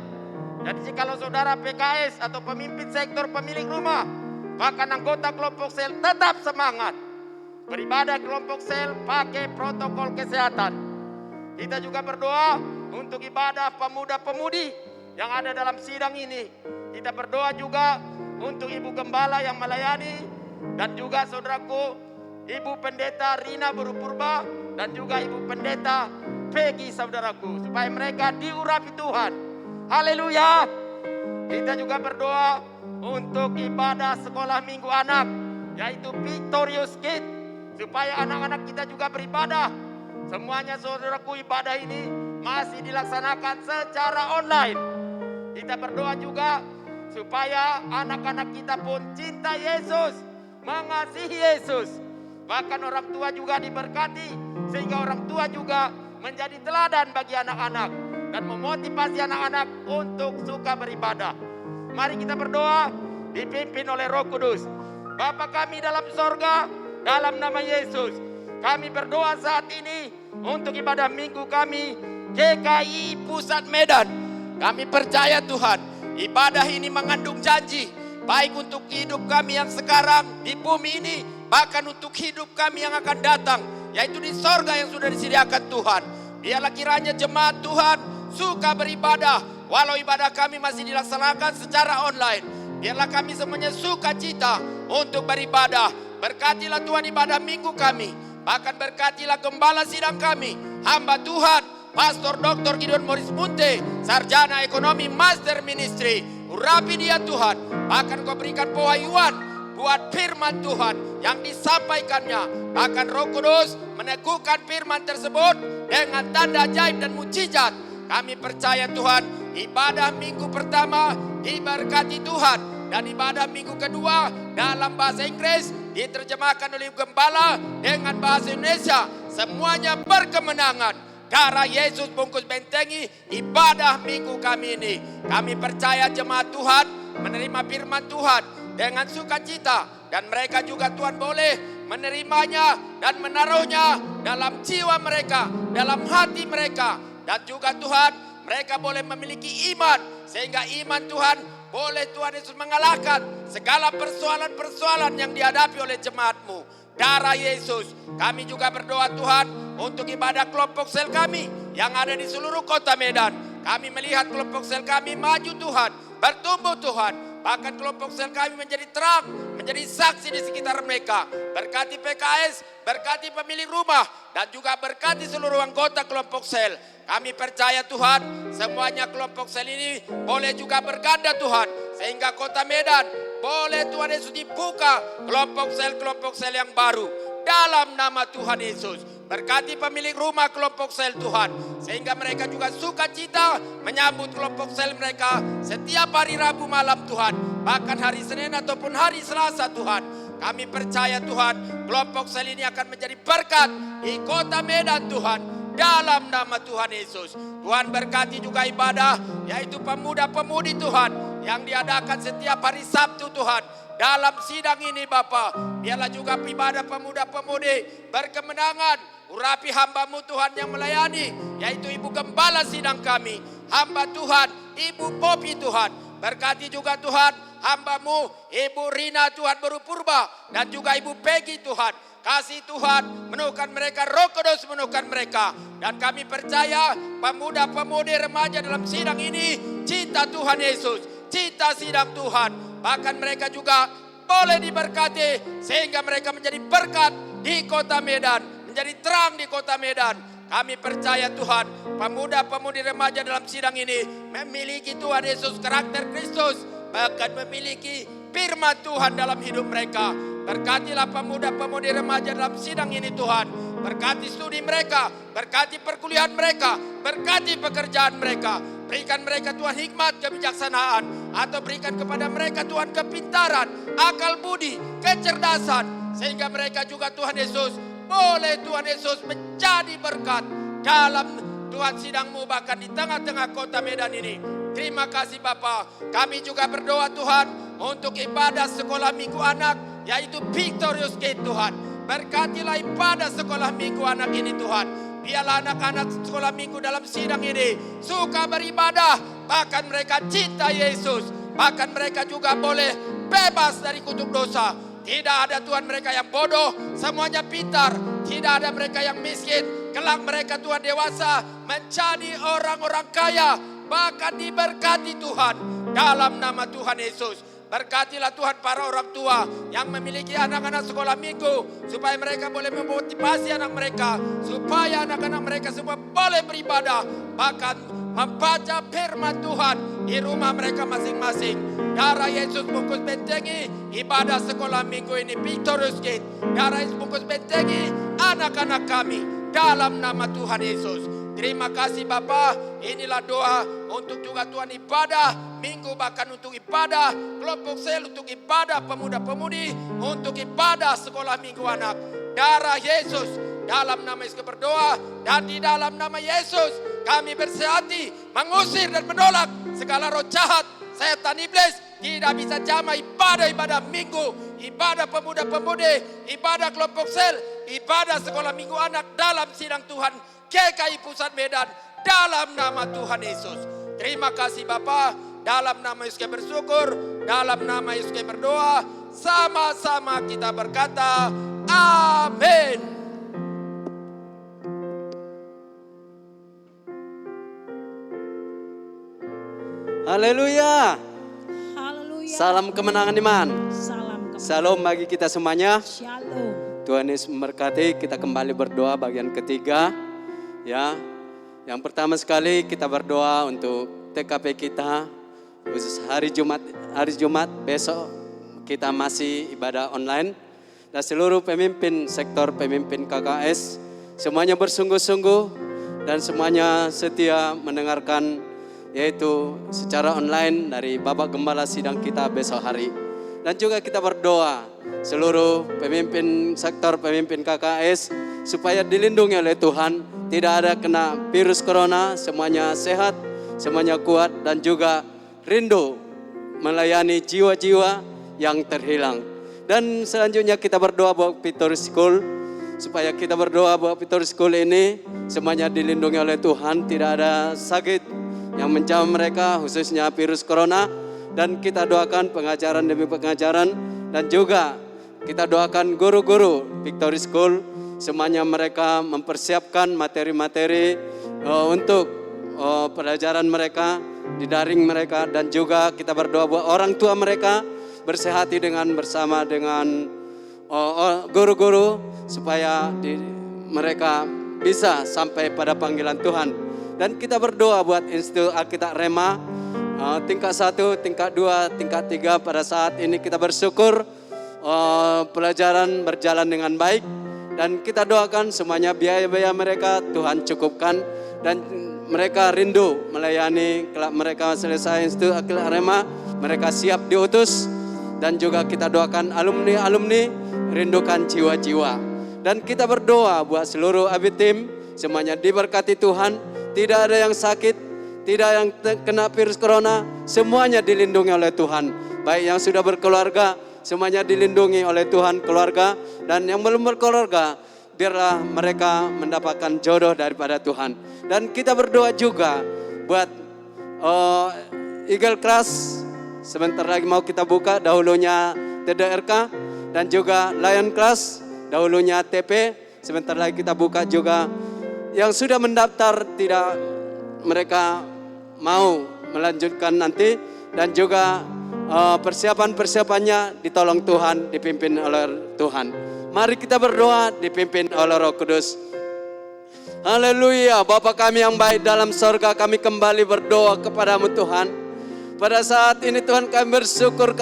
Jadi jikalau saudara PKS atau pemimpin sektor pemilik rumah, bahkan anggota kelompok sel tetap semangat beribadah kelompok sel pakai protokol kesehatan. Kita juga berdoa untuk ibadah pemuda-pemudi yang ada dalam sidang ini. Kita berdoa juga untuk Ibu Gembala yang melayani dan juga saudaraku Ibu Pendeta Rina Burupurba dan juga Ibu Pendeta Peggy saudaraku, supaya mereka diurapi Tuhan. Haleluya. Kita juga berdoa untuk ibadah sekolah minggu anak, yaitu Victorious Kids, supaya anak-anak kita juga beribadah. Semuanya saudaraku, ibadah ini masih dilaksanakan secara online. Kita berdoa juga supaya anak-anak kita pun cinta Yesus, mengasihi Yesus. Bahkan orang tua juga diberkati, sehingga orang tua juga menjadi teladan bagi anak-anak dan memotivasi anak-anak untuk suka beribadah. Mari kita berdoa dipimpin oleh Roh Kudus. Bapa kami dalam sorga, dalam nama Yesus, kami berdoa saat ini untuk ibadah minggu kami GKI Pusat Medan. Kami percaya Tuhan, ibadah ini mengandung janji, baik untuk hidup kami yang sekarang di bumi ini, bahkan untuk hidup kami yang akan datang, yaitu di sorga yang sudah disediakan Tuhan. Biarlah kiranya jemaat Tuhan suka beribadah, walau ibadah kami masih dilaksanakan secara online. Biarlah kami semuanya suka cita untuk beribadah. Berkatilah Tuhan ibadah minggu kami, bahkan berkatilah gembala sidang kami, hamba Tuhan Pastor Dr. Gideon Morris Munte, sarjana ekonomi master ministry. Urapi dia Tuhan, bahkan kau berikan pewahyuan buat firman Tuhan yang disampaikannya. Bahkan Roh Kudus meneguhkan firman tersebut dengan tanda ajaib dan mujizat. Kami percaya Tuhan, ibadah minggu pertama diberkati Tuhan, dan ibadah minggu kedua dalam bahasa Inggris diterjemahkan oleh gembala dengan bahasa Indonesia. Semuanya berkemenangan. Darah Yesus bungkus bentengi ibadah minggu kami ini. Kami percaya jemaat Tuhan menerima firman Tuhan dengan sukacita, dan mereka juga Tuhan boleh menerimanya dan menaruhnya dalam jiwa mereka, dalam hati mereka. Dan juga Tuhan, mereka boleh memiliki iman, sehingga iman Tuhan boleh Tuhan Yesus mengalahkan segala persoalan-persoalan yang dihadapi oleh jemaat-Mu. Darah Yesus, kami juga berdoa Tuhan untuk ibadah kelompok sel kami yang ada di seluruh kota Medan. Kami melihat kelompok sel kami maju Tuhan, bertumbuh Tuhan. Bahkan kelompok sel kami menjadi terang, menjadi saksi di sekitar mereka. Berkati PKS, berkati pemilik rumah, dan juga berkati seluruh anggota kelompok sel. Kami percaya Tuhan, semuanya kelompok sel ini boleh juga berganda Tuhan, sehingga kota Medan boleh Tuhan Yesus dibuka kelompok sel yang baru dalam nama Tuhan Yesus. Berkati pemilik rumah kelompok sel Tuhan, sehingga mereka juga sukacita menyambut kelompok sel mereka setiap hari Rabu malam Tuhan, bahkan hari Senin ataupun hari Selasa Tuhan. Kami percaya Tuhan, kelompok sel ini akan menjadi berkat di kota Medan Tuhan, dalam nama Tuhan Yesus. Tuhan berkati juga ibadah, yaitu pemuda-pemudi Tuhan yang diadakan setiap hari Sabtu Tuhan. Dalam sidang ini Bapa, biarlah juga ibadah pemuda-pemudi berkemenangan. Urapi hamba-Mu Tuhan yang melayani, yaitu Ibu Gembala sidang kami, hamba Tuhan Ibu Popi Tuhan. Berkati juga Tuhan hamba-Mu Ibu Rina Tuhan Burupurba, dan juga Ibu Peggy Tuhan. Kasih Tuhan menuhkan mereka, Roh Kudus menuhkan mereka. Dan kami percaya pemuda-pemudi remaja dalam sidang ini cinta Tuhan Yesus, cinta sidang Tuhan. Bahkan mereka juga boleh diberkati, sehingga mereka menjadi berkat di kota Medan, menjadi terang di kota Medan. Kami percaya Tuhan, pemuda-pemudi remaja dalam sidang ini memiliki Tuhan Yesus karakter Kristus, bahkan memiliki firman Tuhan dalam hidup mereka. Berkatilah pemuda-pemudi remaja dalam sidang ini Tuhan. Berkati studi mereka, berkati perkuliahan mereka, berkati pekerjaan mereka. Berikan mereka Tuhan hikmat, kebijaksanaan, atau berikan kepada mereka Tuhan kepintaran, akal budi, kecerdasan, sehingga mereka juga Tuhan Yesus boleh Tuhan Yesus menjadi berkat dalam Tuhan sedang bahkan di tengah-tengah kota Medan ini. Terima kasih Bapa. Kami juga berdoa Tuhan untuk ibadah sekolah minggu anak, yaitu Victorious Gate Tuhan. Berkatilah ibadah sekolah minggu anak ini Tuhan. Biarlah anak-anak sekolah minggu dalam sidang ini suka beribadah, bahkan mereka cinta Yesus, bahkan mereka juga boleh bebas dari kutuk dosa. Tidak ada Tuhan mereka yang bodoh, semuanya pintar. Tidak ada mereka yang miskin. Kelak mereka Tuhan dewasa menjadi orang-orang kaya, bahkan diberkati Tuhan dalam nama Tuhan Yesus. Berkatilah Tuhan para orang tua yang memiliki anak-anak sekolah minggu, supaya mereka boleh memotivasi anak mereka, supaya anak-anak mereka semua boleh beribadah, bahkan membaca firman Tuhan di rumah mereka masing-masing. Darah Yesus bungkus bentengi ibadah sekolah minggu ini Victorious Gate. Darah Yesus bungkus bentengi anak-anak kami dalam nama Tuhan Yesus. Terima kasih Bapa. Inilah doa untuk juga Tuhan ibadah minggu, bahkan untuk ibadah kelompok sel, untuk ibadah pemuda-pemudi, untuk ibadah sekolah minggu anak. Darah Yesus, dalam nama Yesus berdoa, dan di dalam nama Yesus kami bersehati mengusir dan menolak segala roh jahat, setan iblis tidak bisa jamah ibadah-ibadah minggu, ibadah pemuda-pemudi, ibadah kelompok sel, ibadah sekolah minggu anak dalam sidang Tuhan GKI Pusat Medan dalam nama Tuhan Yesus. Terima kasih Bapa. Dalam nama Yesus kami bersyukur, dalam nama Yesus kami berdoa. Sama-sama kita berkata amin.
Haleluya.
Haleluya.
Salam kemenangan iman.
Salam kemenangan.
Salam bagi kita semuanya.
Shalom.
Tuhan Yesus memberkati. Kita kembali berdoa bagian ketiga. Ya, yang pertama sekali kita berdoa untuk TKP kita, khusus hari Jumat besok kita masih ibadah online, dan seluruh pemimpin sektor, pemimpin KKS semuanya bersungguh-sungguh dan semuanya setia mendengarkan, yaitu secara online dari Bapak Gembala sidang kita besok hari. Dan juga kita berdoa seluruh pemimpin sektor, pemimpin KKS supaya dilindungi oleh Tuhan, tidak ada kena virus corona, semuanya sehat, semuanya kuat, dan juga rindu melayani jiwa-jiwa yang terhilang. Dan selanjutnya kita berdoa buat Victorious School, supaya kita berdoa buat Victorious School ini semuanya dilindungi oleh Tuhan, tidak ada sakit yang menjamah mereka, khususnya virus corona. Dan kita doakan pengajaran demi pengajaran, dan juga kita doakan guru-guru Victorious School, semuanya mereka mempersiapkan materi-materi untuk pelajaran mereka di daring mereka. Dan juga kita berdoa buat orang tua mereka bersehati bersama dengan guru-guru, supaya mereka bisa sampai pada panggilan Tuhan. Dan kita berdoa buat Institut Alkitab Rema tingkat 1, tingkat 2, tingkat 3. Pada saat ini kita bersyukur pelajaran berjalan dengan baik, dan kita doakan semuanya biaya-biaya mereka Tuhan cukupkan, dan mereka rindu melayani. Kelak mereka selesai Institut Alkitab Rema, mereka siap diutus. Dan juga kita doakan alumni-alumni, rindukan jiwa-jiwa. Dan kita berdoa buat seluruh AB Team, semuanya diberkati Tuhan, tidak ada yang sakit, tidak yang kena virus corona, semuanya dilindungi oleh Tuhan. Baik yang sudah berkeluarga, semuanya dilindungi oleh Tuhan keluarga. Dan yang belum berkeluarga, biarlah mereka mendapatkan jodoh daripada Tuhan. Dan kita berdoa juga buat Eagle Class, sebentar lagi mau kita buka, dahulunya TDRK, dan juga Lion Class, dahulunya TP, sebentar lagi kita buka juga. Yang sudah mendaftar tidak, mereka mau melanjutkan nanti, dan juga persiapan-persiapannya ditolong Tuhan, dipimpin oleh Tuhan. Mari kita berdoa dipimpin oleh Roh Kudus. Haleluya. Bapa kami yang baik dalam sorga, kami kembali berdoa kepadamu Tuhan. Pada saat ini Tuhan kami bersyukur,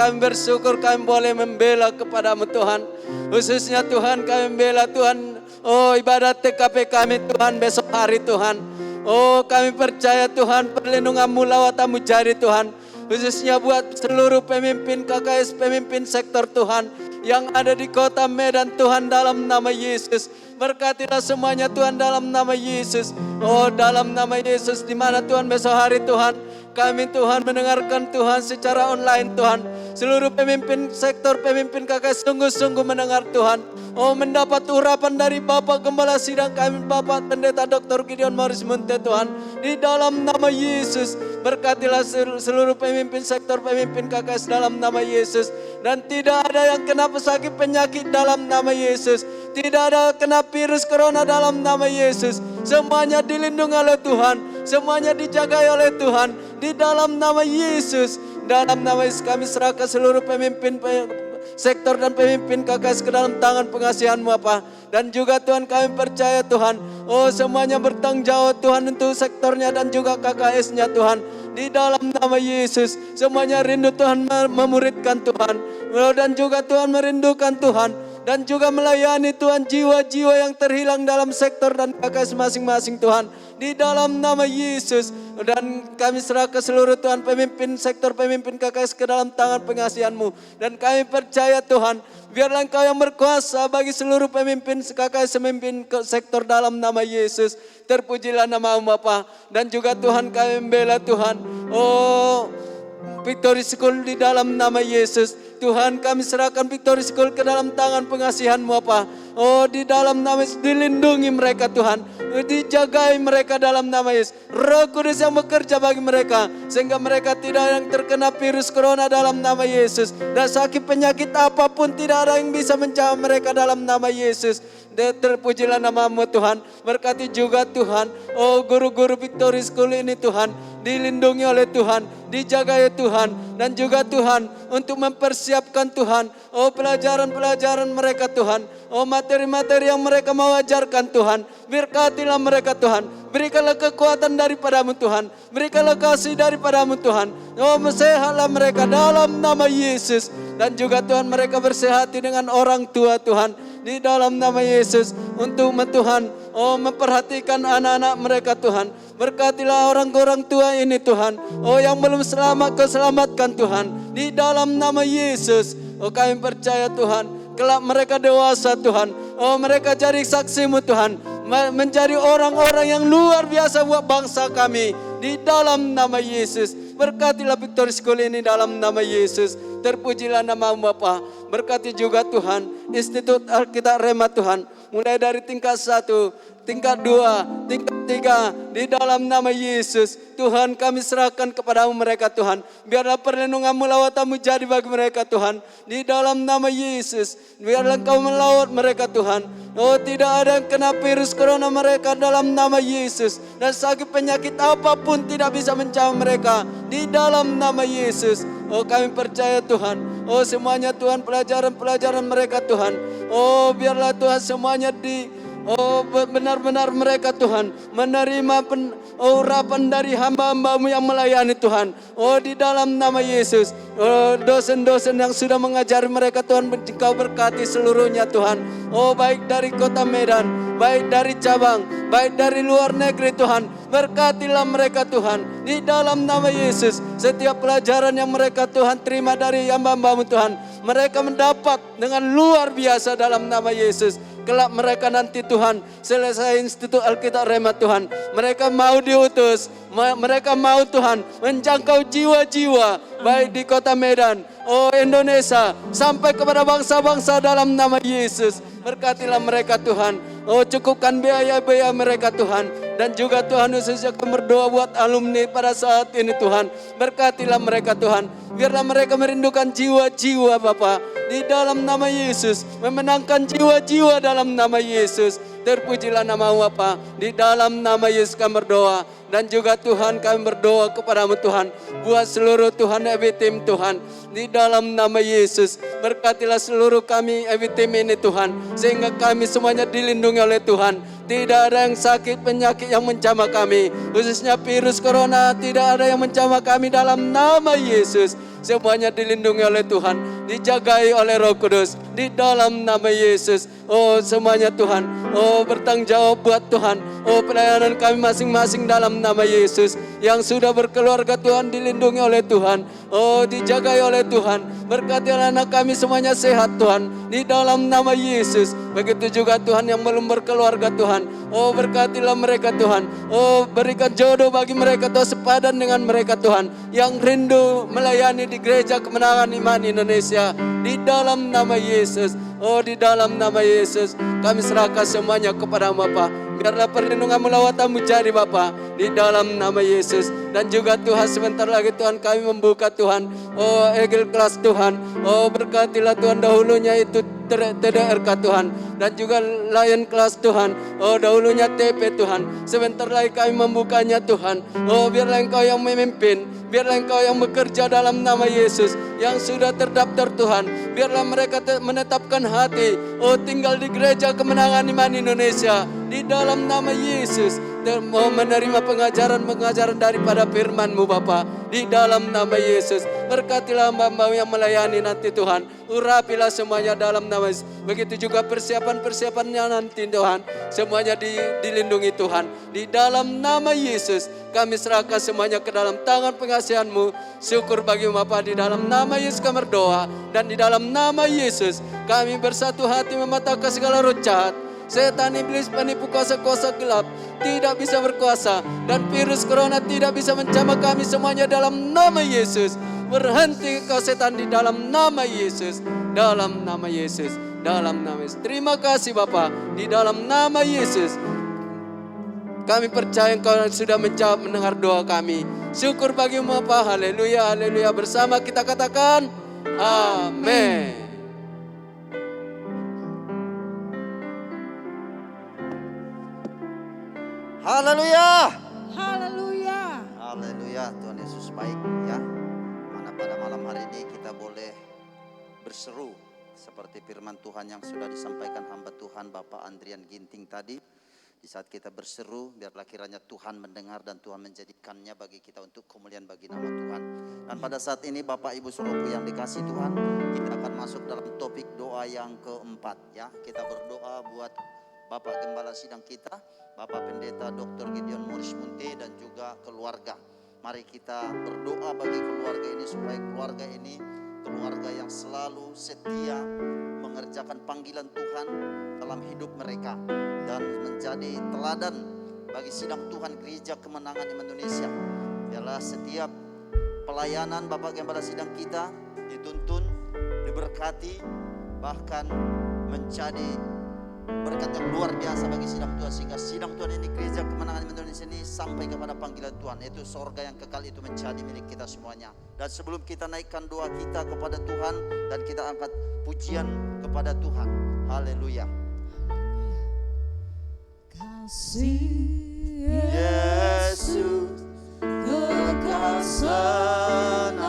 kami boleh membela kepadamu Tuhan. Khususnya Tuhan kami membela Tuhan, ibadat TKP kami Tuhan besok hari Tuhan. Kami percaya Tuhan perlindungan-Mu lawatan-Mu jari Tuhan. Khususnya buat seluruh pemimpin KKS, pemimpin sektor Tuhan yang ada di kota Medan Tuhan, dalam nama Yesus. Berkatilah semuanya Tuhan dalam nama Yesus. Oh dalam nama Yesus, di mana Tuhan besok hari Tuhan, kami Tuhan mendengarkan Tuhan secara online Tuhan. Seluruh pemimpin sektor, pemimpin KKS sungguh-sungguh mendengar Tuhan. Oh mendapat urapan dari Bapak Gembala Sidang kami, Bapak Pendeta Dr. Gideon Morris Munte Tuhan. Di dalam nama Yesus, berkatilah seluruh pemimpin sektor, pemimpin KKS dalam nama Yesus. Dan tidak ada yang kena pesakit penyakit dalam nama Yesus. Tidak ada kena virus corona dalam nama Yesus. Semuanya dilindungi oleh Tuhan. Semuanya dijaga oleh Tuhan. Di dalam nama Yesus. Dalam nama Yesus kami serahkan seluruh pemimpin sektor dan pemimpin KKS ke dalam tangan pengasihan-Mu Bapa. Dan juga Tuhan kami percaya Tuhan, oh semuanya bertanggung jawab Tuhan untuk sektornya dan juga KKS-nya Tuhan. Di dalam nama Yesus, semuanya rindu Tuhan memuridkan Tuhan. Dan juga Tuhan merindukan Tuhan. Dan juga melayani Tuhan jiwa-jiwa yang terhilang dalam sektor dan KKS masing-masing Tuhan. Di dalam nama Yesus. Dan kami serahkan seluruh Tuhan pemimpin sektor, pemimpin KKS ke dalam tangan pengasihan-Mu. Dan kami percaya Tuhan, biarlah Engkau yang berkuasa bagi seluruh pemimpin KKS, pemimpin sektor dalam nama Yesus. Terpujilah nama-Mu Bapa. Dan juga Tuhan kami membela Tuhan. Oh Victory School di dalam nama Yesus. Tuhan kami serahkan Victory School ke dalam tangan pengasihan-Mu Bapa. Oh di dalam nama Yesus dilindungi mereka Tuhan. Dijagai mereka dalam nama Yesus. Roh Kudus yang bekerja bagi mereka. Sehingga mereka tidak yang terkena virus corona dalam nama Yesus. Dan sakit penyakit apapun tidak ada yang bisa menjamah mereka dalam nama Yesus. Terpujilah nama-Mu Tuhan. Berkati juga Tuhan. Oh guru-guru Victory School ini Tuhan. Dilindungi oleh Tuhan. Dijaga ya Tuhan. Dan juga Tuhan untuk mempersiapkan Tuhan. Oh pelajaran-pelajaran mereka Tuhan. Oh materi-materi yang mereka mau ajarkan Tuhan. Berkatilah mereka Tuhan. Berikanlah kekuatan daripada-Mu Tuhan. Berikanlah kasih daripada-Mu Tuhan. Oh sehatlah mereka dalam nama Yesus. Dan juga Tuhan mereka bersehati dengan orang tua Tuhan. Di dalam nama Yesus. Untuk Tuhan. Oh memperhatikan anak-anak mereka Tuhan. Berkatilah orang-orang tua ini Tuhan. Oh yang belum selamat kau selamatkan Tuhan. Di dalam nama Yesus. Oh kami percaya Tuhan. Kelak mereka dewasa Tuhan. Oh mereka jadi saksi-Mu Tuhan. Menjadi orang-orang yang luar biasa buat bangsa kami. Di dalam nama Yesus. Berkatilah Victory School ini dalam nama Yesus. Terpujilah nama-Mu Bapa. Berkati juga Tuhan Institut Alkitab Rema Tuhan. Mulai dari tingkat 1, tingkat 2, tingkat 3. Di dalam nama Yesus. Tuhan kami serahkan kepada-Mu mereka Tuhan. Biarlah perlindungan-Mu lawatan-Mu jadi bagi mereka Tuhan. Di dalam nama Yesus. Biarlah Engkau melawat mereka Tuhan. Oh tidak ada yang kena virus corona mereka dalam nama Yesus. Dan sakit penyakit apapun tidak bisa menjamah mereka. Di dalam nama Yesus. Oh kami percaya Tuhan. Oh semuanya Tuhan pelajaran-pelajaran mereka Tuhan. Oh biarlah Tuhan semuanya oh benar-benar mereka Tuhan menerima urapan dari hamba-hamba-Mu yang melayani Tuhan. Oh di dalam nama Yesus. Oh dosen-dosen yang sudah mengajari mereka Tuhan, Engkau berkati seluruhnya Tuhan. Oh baik dari kota Medan, baik dari cabang, baik dari luar negeri Tuhan. Berkatilah mereka Tuhan. Di dalam nama Yesus. Setiap pelajaran yang mereka Tuhan terima dari hamba-hamba-Mu Tuhan, mereka mendapat dengan luar biasa dalam nama Yesus. Kelak mereka nanti Tuhan selesai Institut Alkitab Rema Tuhan, mereka mau diutus, mereka mau Tuhan menjangkau jiwa-jiwa baik di kota Medan, oh Indonesia, sampai kepada bangsa-bangsa dalam nama Yesus. Berkatilah mereka Tuhan. Oh cukupkan biaya-biaya mereka Tuhan. Dan juga Tuhan khususnya kami berdoa buat alumni pada saat ini Tuhan. Berkatilah mereka Tuhan. Biarlah mereka merindukan jiwa-jiwa Bapa. Di dalam nama Yesus. Memenangkan jiwa-jiwa dalam nama Yesus. Terpujilah nama-Mu Bapa. Di dalam nama Yesus kami berdoa. Dan juga Tuhan kami berdoa kepada-Mu Tuhan. Buat seluruh Tuhan EB Team Tuhan. Di dalam nama Yesus. Berkatilah seluruh kami EB Team ini Tuhan. Sehingga kami semuanya dilindungi oleh Tuhan. Tidak ada yang sakit penyakit yang menjamah kami. Khususnya virus corona tidak ada yang menjamah kami dalam nama Yesus. Semuanya dilindungi oleh Tuhan. dijagai oleh Roh Kudus di dalam nama Yesus. Oh semuanya Tuhan, oh bertanggung jawab buat Tuhan, oh pelayanan kami masing-masing dalam nama Yesus. Yang sudah berkeluarga Tuhan dilindungi oleh Tuhan, oh dijagai oleh Tuhan. Berkati anak kami semuanya sehat Tuhan di dalam nama Yesus. Begitu juga Tuhan yang belum berkeluarga Tuhan, oh berkatilah mereka Tuhan, oh berikan jodoh bagi mereka Tuhan, sepadan dengan mereka Tuhan, yang rindu melayani di Gereja Kemenangan Iman Indonesia di dalam nama Yesus. Oh di dalam nama Yesus kami serahkan semuanya kepada Bapa. Biarlah perlindungan melawatamu jadi Bapa di dalam nama Yesus. Dan juga Tuhan sebentar lagi Tuhan kami membuka Tuhan, oh Egel kelas Tuhan, oh berkatilah Tuhan dahulunya itu TDRK Tuhan, dan juga Lion kelas Tuhan, oh dahulunya TP Tuhan. Sebentar lagi kami membukanya Tuhan, oh biarlah Engkau yang memimpin, biarlah Engkau yang bekerja dalam nama Yesus. Yang sudah terdaftar Tuhan, biarlah mereka menetapkan hati, oh tinggal di Gereja Kemenangan Iman Indonesia di dalam nama Yesus. Dan mau menerima pengajaran-pengajaran daripada firman-Mu Bapa di dalam nama Yesus. Berkatilah hamba-Mu yang melayani nanti Tuhan, urapilah semuanya dalam nama Yesus. Begitu juga persiapan-persiapannya nanti Tuhan, semuanya dilindungi Tuhan di dalam nama Yesus. Kami serahkan semuanya ke dalam tangan pengasihan-Mu. Syukur bagi Bapa, di dalam nama Yesus kami berdoa, dan di dalam nama Yesus kami bersatu hati mematahkan segala roh jahat. Setan, iblis, penipu, kuasa-kuasa gelap tidak bisa berkuasa, dan virus corona tidak bisa menjamah kami semuanya dalam nama Yesus. Berhenti kau setan di dalam nama Yesus, dalam nama Yesus, dalam nama Yesus. Terima kasih Bapa, di dalam nama Yesus kami percaya Engkau sudah menjawab mendengar doa kami. Syukur bagi-Mu Bapa. Haleluya, haleluya. Bersama kita katakan amin.
Haleluya.
Haleluya.
Haleluya. Tuhan Yesus baik ya. Mana pada malam hari ini kita boleh berseru seperti firman Tuhan yang sudah disampaikan hamba Tuhan Bapak Andrian Ginting tadi. Di saat kita berseru, biarlah kiranya Tuhan mendengar dan Tuhan menjadikannya bagi kita untuk kemuliaan bagi nama Tuhan. Dan pada saat ini Bapak Ibu Saudaraku yang dikasih Tuhan, kita akan masuk dalam topik doa yang keempat ya. Kita berdoa buat Bapak Gembala Sidang kita, Bapak Pendeta Dr. Gideon Morris Munte, dan juga keluarga. Mari kita berdoa bagi keluarga ini supaya keluarga ini keluarga yang selalu setia mengerjakan panggilan Tuhan dalam hidup mereka dan menjadi teladan bagi sidang Tuhan Gereja Kemenangan Indonesia. Biarlah setiap pelayanan Bapak Gembala Sidang kita dituntun, diberkati, bahkan menjadi berkat yang luar biasa bagi sidang Tuhan, sehingga sidang Tuhan ini Gereja Kemenangan Indonesia ini sampai kepada panggilan Tuhan, yaitu sorga yang kekal itu menjadi milik kita semuanya. Dan sebelum kita naikkan doa kita kepada Tuhan dan kita angkat pujian kepada Tuhan, haleluya.
Kasih
Yesus
kekal senantiasa,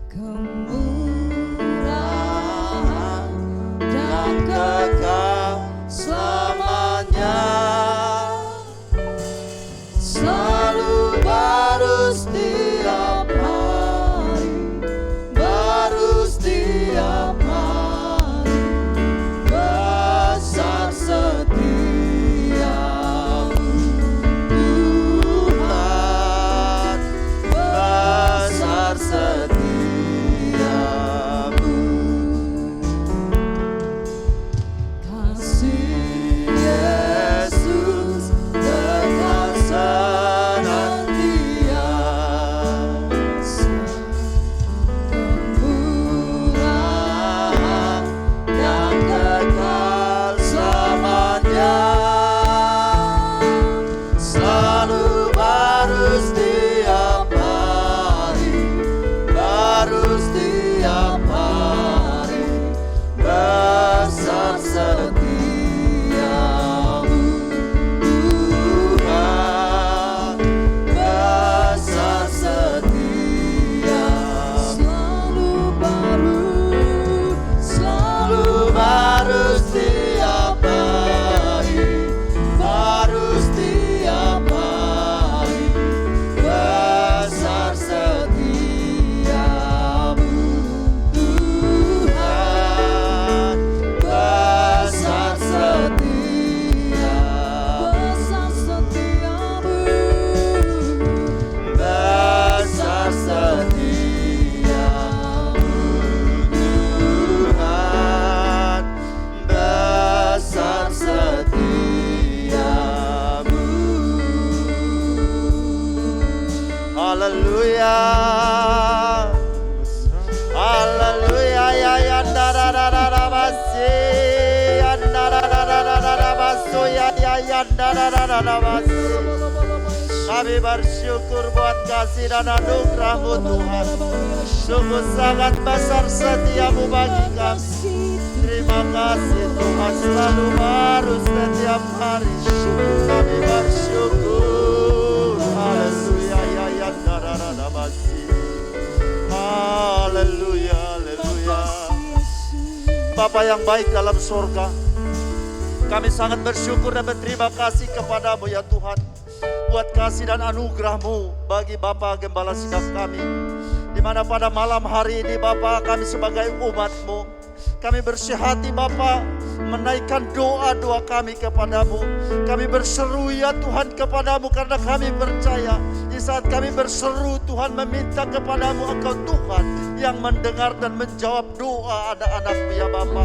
kemurahan dan kekal selamanya, selalu baru setiap hari, baru setiap hari.
Kami bersyukur buat kasih dan anugerah-Mu Tuhan. Sungguh sangat besar setiap-Mu bagi kami. Terima kasih Tuhan, selalu baru setiap hari. Kami bersyukur. Haleluya ya ya dararabasi. Haleluya, haleluya. Bapa yang baik dalam surga, kami sangat bersyukur dan berterima kasih kepadamu ya Tuhan, buat kasih dan anugerah-Mu bagi Bapa Gembala Sidang kami. Di mana pada malam hari ini Bapa, kami sebagai umat-Mu, kami bersih hati Bapa, menaikkan doa-doa kami kepadamu. Kami berseru ya Tuhan kepadamu karena kami percaya di saat kami berseru Tuhan meminta kepadamu, Engkau Tuhan yang mendengar dan menjawab doa anak-anak-Mu ya Bapa.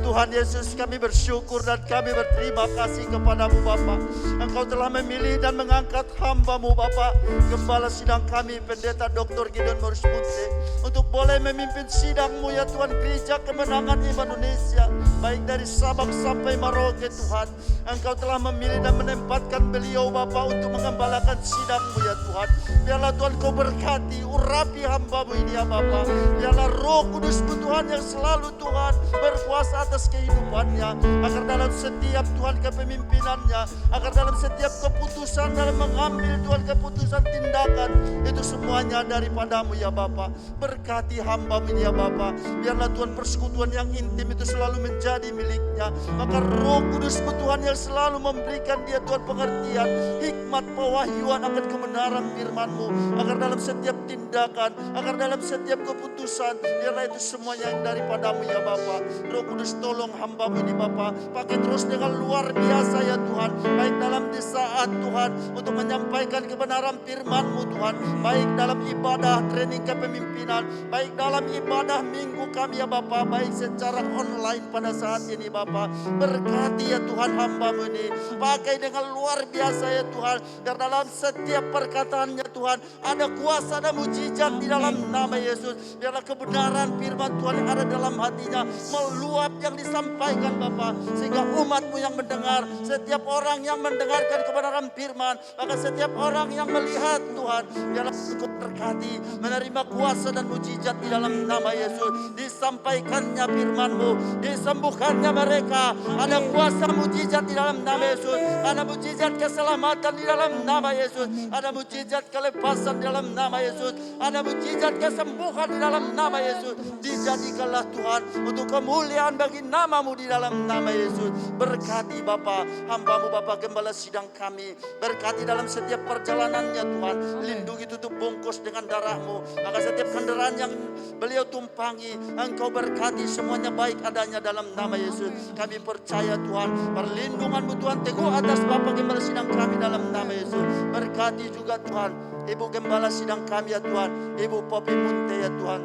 Tuhan Yesus, kami bersyukur dan kami berterima kasih kepadamu Bapa. Engkau telah memilih dan mengangkat hamba-Mu Bapa, Gembala Sidang kami, Pendeta Dr. Gideon Morris Munte, untuk boleh memimpin sidang-Mu ya Tuhan, Gereja Kemenangan Iman Indonesia, baik dari Sabang sampai Merauke Tuhan. Engkau telah memilih dan menempatkan beliau Bapa untuk mengembalakan sidang-Mu ya Tuhan. Biarlah Tuhan Kau berkati, urapi hamba-Mu ini ya Bapa. Biarlah Roh Kudus-Mu Tuhan yang selalu Tuhan berkuasa atas kehidupannya, agar dalam setiap Tuhan kepemimpinannya, agar dalam setiap keputusan dalam mengambil Tuhan keputusan tindakan, itu semuanya daripada-Mu ya Bapa. Berkati hamba-Mu ini ya Bapa. Biarlah Tuhan persekutuan yang intim itu selalu menjadi miliknya. Maka Roh Kudus-Mu Tuhan yang selalu memberikan dia Tuhan pengertian, hikmat, pewahyuan akan kebenaran firman-Mu, agar dalam setiap tindakan, agar dalam setiap keputusan, biarlah itu semuanya yang daripada-Mu ya Bapa. Roh Kudus, tolong hamba-Mu ini Bapa, pakai terus dengan luar biasa ya Tuhan, baik dalam di saat Tuhan untuk menyampaikan kebenaran firman-Mu Tuhan, baik dalam ibadah training kepemimpinan, baik dalam ibadah minggu kami ya Bapa, baik secara online pada saat ini Bapa. Berkati ya Tuhan hamba-Mu ini, pakai dengan luar biasa ya Tuhan, dan dalam setiap perkataannya Tuhan ada kuasa dan mujizat di dalam nama Yesus. Biarlah kebenaran firman Tuhan yang ada dalam hatinya meluap yang disampaikan Bapa, sehingga umat-Mu yang mendengar, setiap orang yang mendengarkan kebenaran firman, maka setiap orang yang melihat Tuhan, biarlah Engkau berkati, menerima kuasa dan mujizat di dalam nama Yesus. Disampaikannya firman-Mu, disembuhkannya mereka, ada kuasa mujizat di dalam nama Yesus, ada mujizat keselamatan di dalam nama Yesus, ada mujizat kelepasan di dalam nama Yesus, ada mujizat kesembuhan di dalam nama Yesus. Dijadikanlah Tuhan untuk kemuliaan bagi nama-Mu di dalam nama Yesus. Berkati Bapa, hamba-Mu Bapa Gembala Sidang kami, berkati dalam setiap perjalanannya Tuhan, lindungi, tutup bungkus dengan darah-Mu, maka setiap kendaraan yang beliau tumpangi, Engkau berkati semuanya baik adanya dalam nama Yesus. Kami percaya Tuhan, perlindungan-Mu Tuhan teguh atas Bapa Gembala Sidang kami dalam nama Yesus. Berkati juga Tuhan Ibu Gembala Sidang kami ya Tuhan, Ibu Popi Munte ya Tuhan.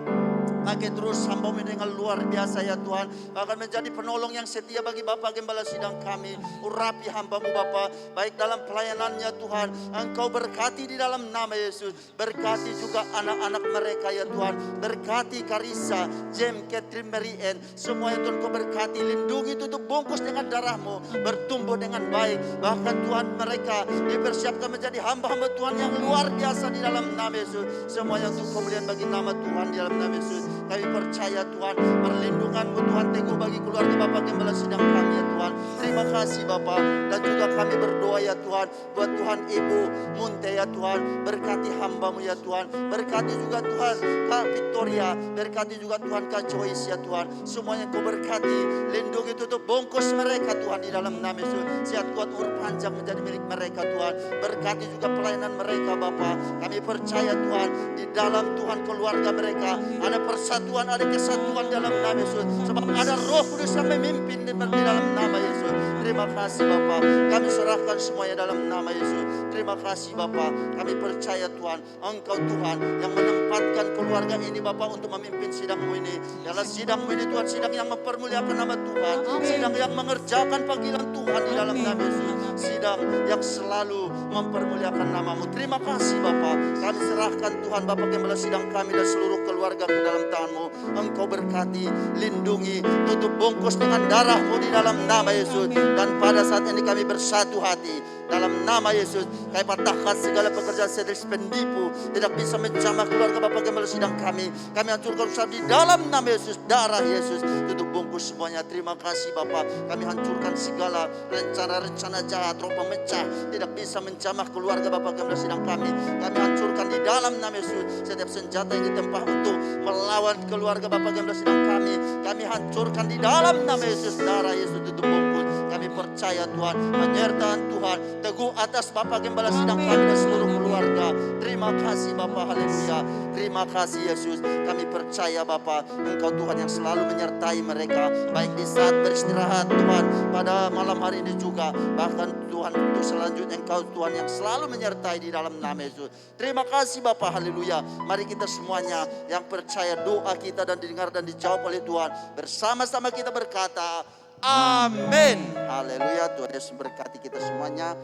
Pakai terus hamba-Mu dengan luar biasa ya Tuhan, akan menjadi penolong yang setia bagi Bapak Gembala Sidang kami. Urapi hamba-Mu Bapa, baik dalam pelayanannya Tuhan, Engkau berkati di dalam nama Yesus. Berkati juga anak-anak mereka ya Tuhan, berkati Karissa, Jem, Catherine, Marien, semua ya Tuhan Kau berkati, lindungi, tutup bungkus dengan darah-Mu, bertumbuh dengan baik. Bahkan Tuhan mereka dipersiapkan menjadi hamba-hamba Tuhan yang luar biasa di dalam nama Yesus. Semuanya untuk kemuliaan bagi nama Tuhan di dalam nama Yesus. Kami percaya Tuhan, perlindungan-Mu Tuhan teguh bagi keluarga Bapak Gembala Sidang kami ya Tuhan. Terima kasih Bapak, dan juga kami berdoa ya Tuhan, buat Tuhan Ibu Munte ya Tuhan, berkati hamba-Mu ya Tuhan, berkati juga Tuhan Kak Victoria, berkati juga Tuhan Kak Joyce ya Tuhan. Semuanya Kau berkati, lindungi, tutup bungkus mereka Tuhan di dalam nama Yesus. Sehat kuat umur panjang menjadi milik mereka Tuhan. Berkati juga pelayanan mereka Bapak. Kami percaya Tuhan, di dalam Tuhan keluarga mereka ada persatuan, ada kesatuan dalam nama Yesus. Sebab ada Roh Kudus yang memimpin di dalam nama Yesus. Terima kasih Bapa, kami serahkan semuanya dalam nama Yesus. Terima kasih Bapa, kami percaya Tuhan, Engkau Tuhan yang menempatkan keluarga ini Bapa untuk memimpin sidang-Mu ini. Dalam sidang-Mu ini Tuhan, sidang yang mempermuliakan nama Tuhan, sidang yang mengerjakan panggilan Tuhan di dalam nama Yesus, sidang yang selalu mempermuliakan nama-Mu. Terima kasih Bapa, kami serahkan Tuhan Bapak Gembala Sidang kami dan seluruh keluarga ke dalam tangan-Mu. Engkau berkati, lindungi, tutup bungkus dengan darah-Mu di dalam nama Yesus. Dan Dan pada saat ini kami bersatu hati dalam nama Yesus. Kami patahkan segala pekerjaan sedelis penipu, tidak bisa menjamah keluarga Bapa Gembala sidang kami. Kami hancurkan usaha di dalam nama Yesus, darah Yesus. Tutup bungkus semuanya. Terima kasih Bapa. Kami hancurkan segala rencana-rencana jahat, roh pemecah, tidak bisa menjamah keluarga Bapa Gembala sidang kami. Kami hancurkan di dalam nama Yesus setiap senjata yang ditempah untuk melawan keluarga Bapa Gembala sidang kami. Kami hancurkan di dalam nama Yesus, darah Yesus. Tutup bungkus. Kami percaya Tuhan, menyertai Tuhan, teguh atas Bapa Gembala sidang kami dan seluruh keluarga. Terima kasih Bapa, haleluya. Terima kasih Yesus. Kami percaya Bapa, Engkau Tuhan yang selalu menyertai mereka, baik di saat beristirahat Tuhan, pada malam hari ini juga. Bahkan Tuhan untuk selanjutnya Engkau Tuhan yang selalu menyertai di dalam nama Yesus. Terima kasih Bapa, haleluya. Mari kita semuanya yang percaya doa kita dan didengar dan dijawab oleh Tuhan, bersama-sama kita berkata, amin. Haleluya. Tuhan Yesus berkati kita semuanya.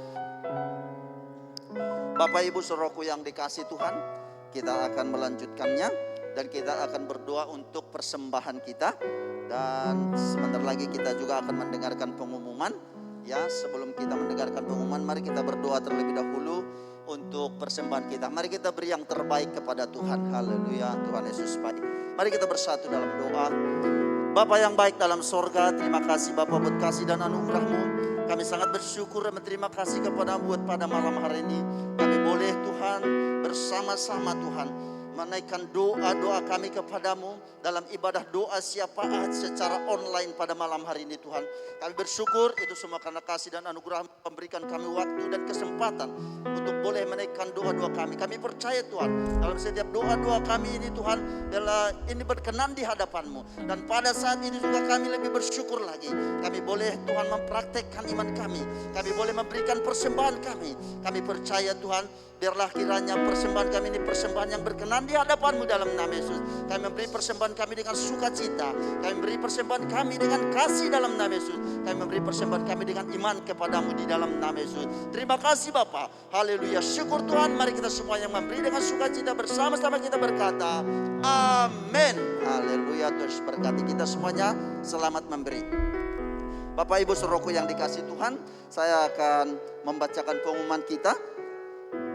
Bapak Ibu Saudaraku yang dikasih Tuhan, kita akan melanjutkannya dan kita akan berdoa untuk persembahan kita. Dan sebentar lagi kita juga akan mendengarkan pengumuman. Ya, sebelum kita mendengarkan pengumuman, mari kita berdoa terlebih dahulu untuk persembahan kita. Mari kita beri yang terbaik kepada Tuhan. Haleluya. Tuhan Yesus baik. Mari kita bersatu dalam doa. Bapa yang baik dalam sorga, terima kasih Bapa buat kasih dan anugerah-Mu. Kami sangat bersyukur dan berterima kasih kepada-Mu buat pada malam hari ini. Kami boleh Tuhan bersama-sama Tuhan menaikkan doa-doa kami kepadamu dalam ibadah doa syafaat secara online pada malam hari ini Tuhan. Kami bersyukur itu semua karena kasih dan anugerah memberikan kami waktu dan kesempatan untuk boleh menaikkan doa-doa kami. Kami percaya Tuhan dalam setiap doa-doa kami ini Tuhan adalah ini berkenan di hadapan-Mu. Dan pada saat ini juga kami lebih bersyukur lagi. Kami boleh Tuhan mempraktekkan iman kami. Kami boleh memberikan persembahan kami. Kami percaya Tuhan, biarlah kiranya persembahan kami ini persembahan yang berkenan di hadapan-Mu dalam nama Yesus. Kami memberi persembahan kami dengan sukacita. Kami memberi persembahan kami dengan kasih dalam nama Yesus. Kami memberi persembahan kami dengan iman kepada-Mu di dalam nama Yesus. Terima kasih Bapa. Haleluya. Syukur Tuhan. Mari kita semua yang memberi dengan sukacita bersama-sama kita berkata, amin. Haleluya. Terus berkati kita semuanya. Selamat memberi. Bapak Ibu Saudaraku yang dikasih Tuhan, saya akan membacakan pengumuman kita.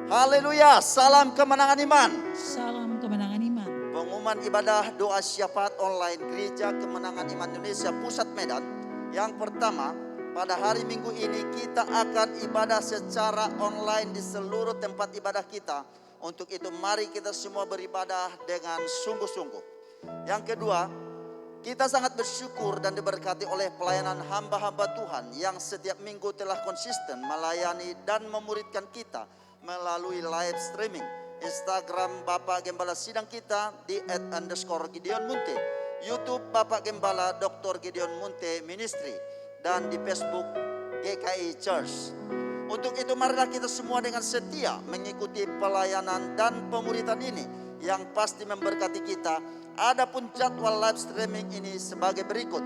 Haleluya, salam kemenangan iman.
Salam kemenangan iman.
Pengumuman ibadah doa syafaat online Gereja Kemenangan Iman Indonesia Pusat Medan. Yang pertama, pada hari Minggu ini kita akan ibadah secara online di seluruh tempat ibadah kita. Untuk itu mari kita semua beribadah dengan sungguh-sungguh. Yang kedua, kita sangat bersyukur dan diberkati oleh pelayanan hamba-hamba Tuhan yang setiap minggu telah konsisten melayani dan memuridkan kita melalui live streaming Instagram Bapak Gembala sidang kita di @_Gideon Munte, YouTube Bapak Gembala Dr. Gideon Munte Ministry, dan di Facebook GKI Church. Untuk itu marilah kita semua dengan setia mengikuti pelayanan dan pemuridan ini yang pasti memberkati kita. Adapun jadwal live streaming ini sebagai berikut.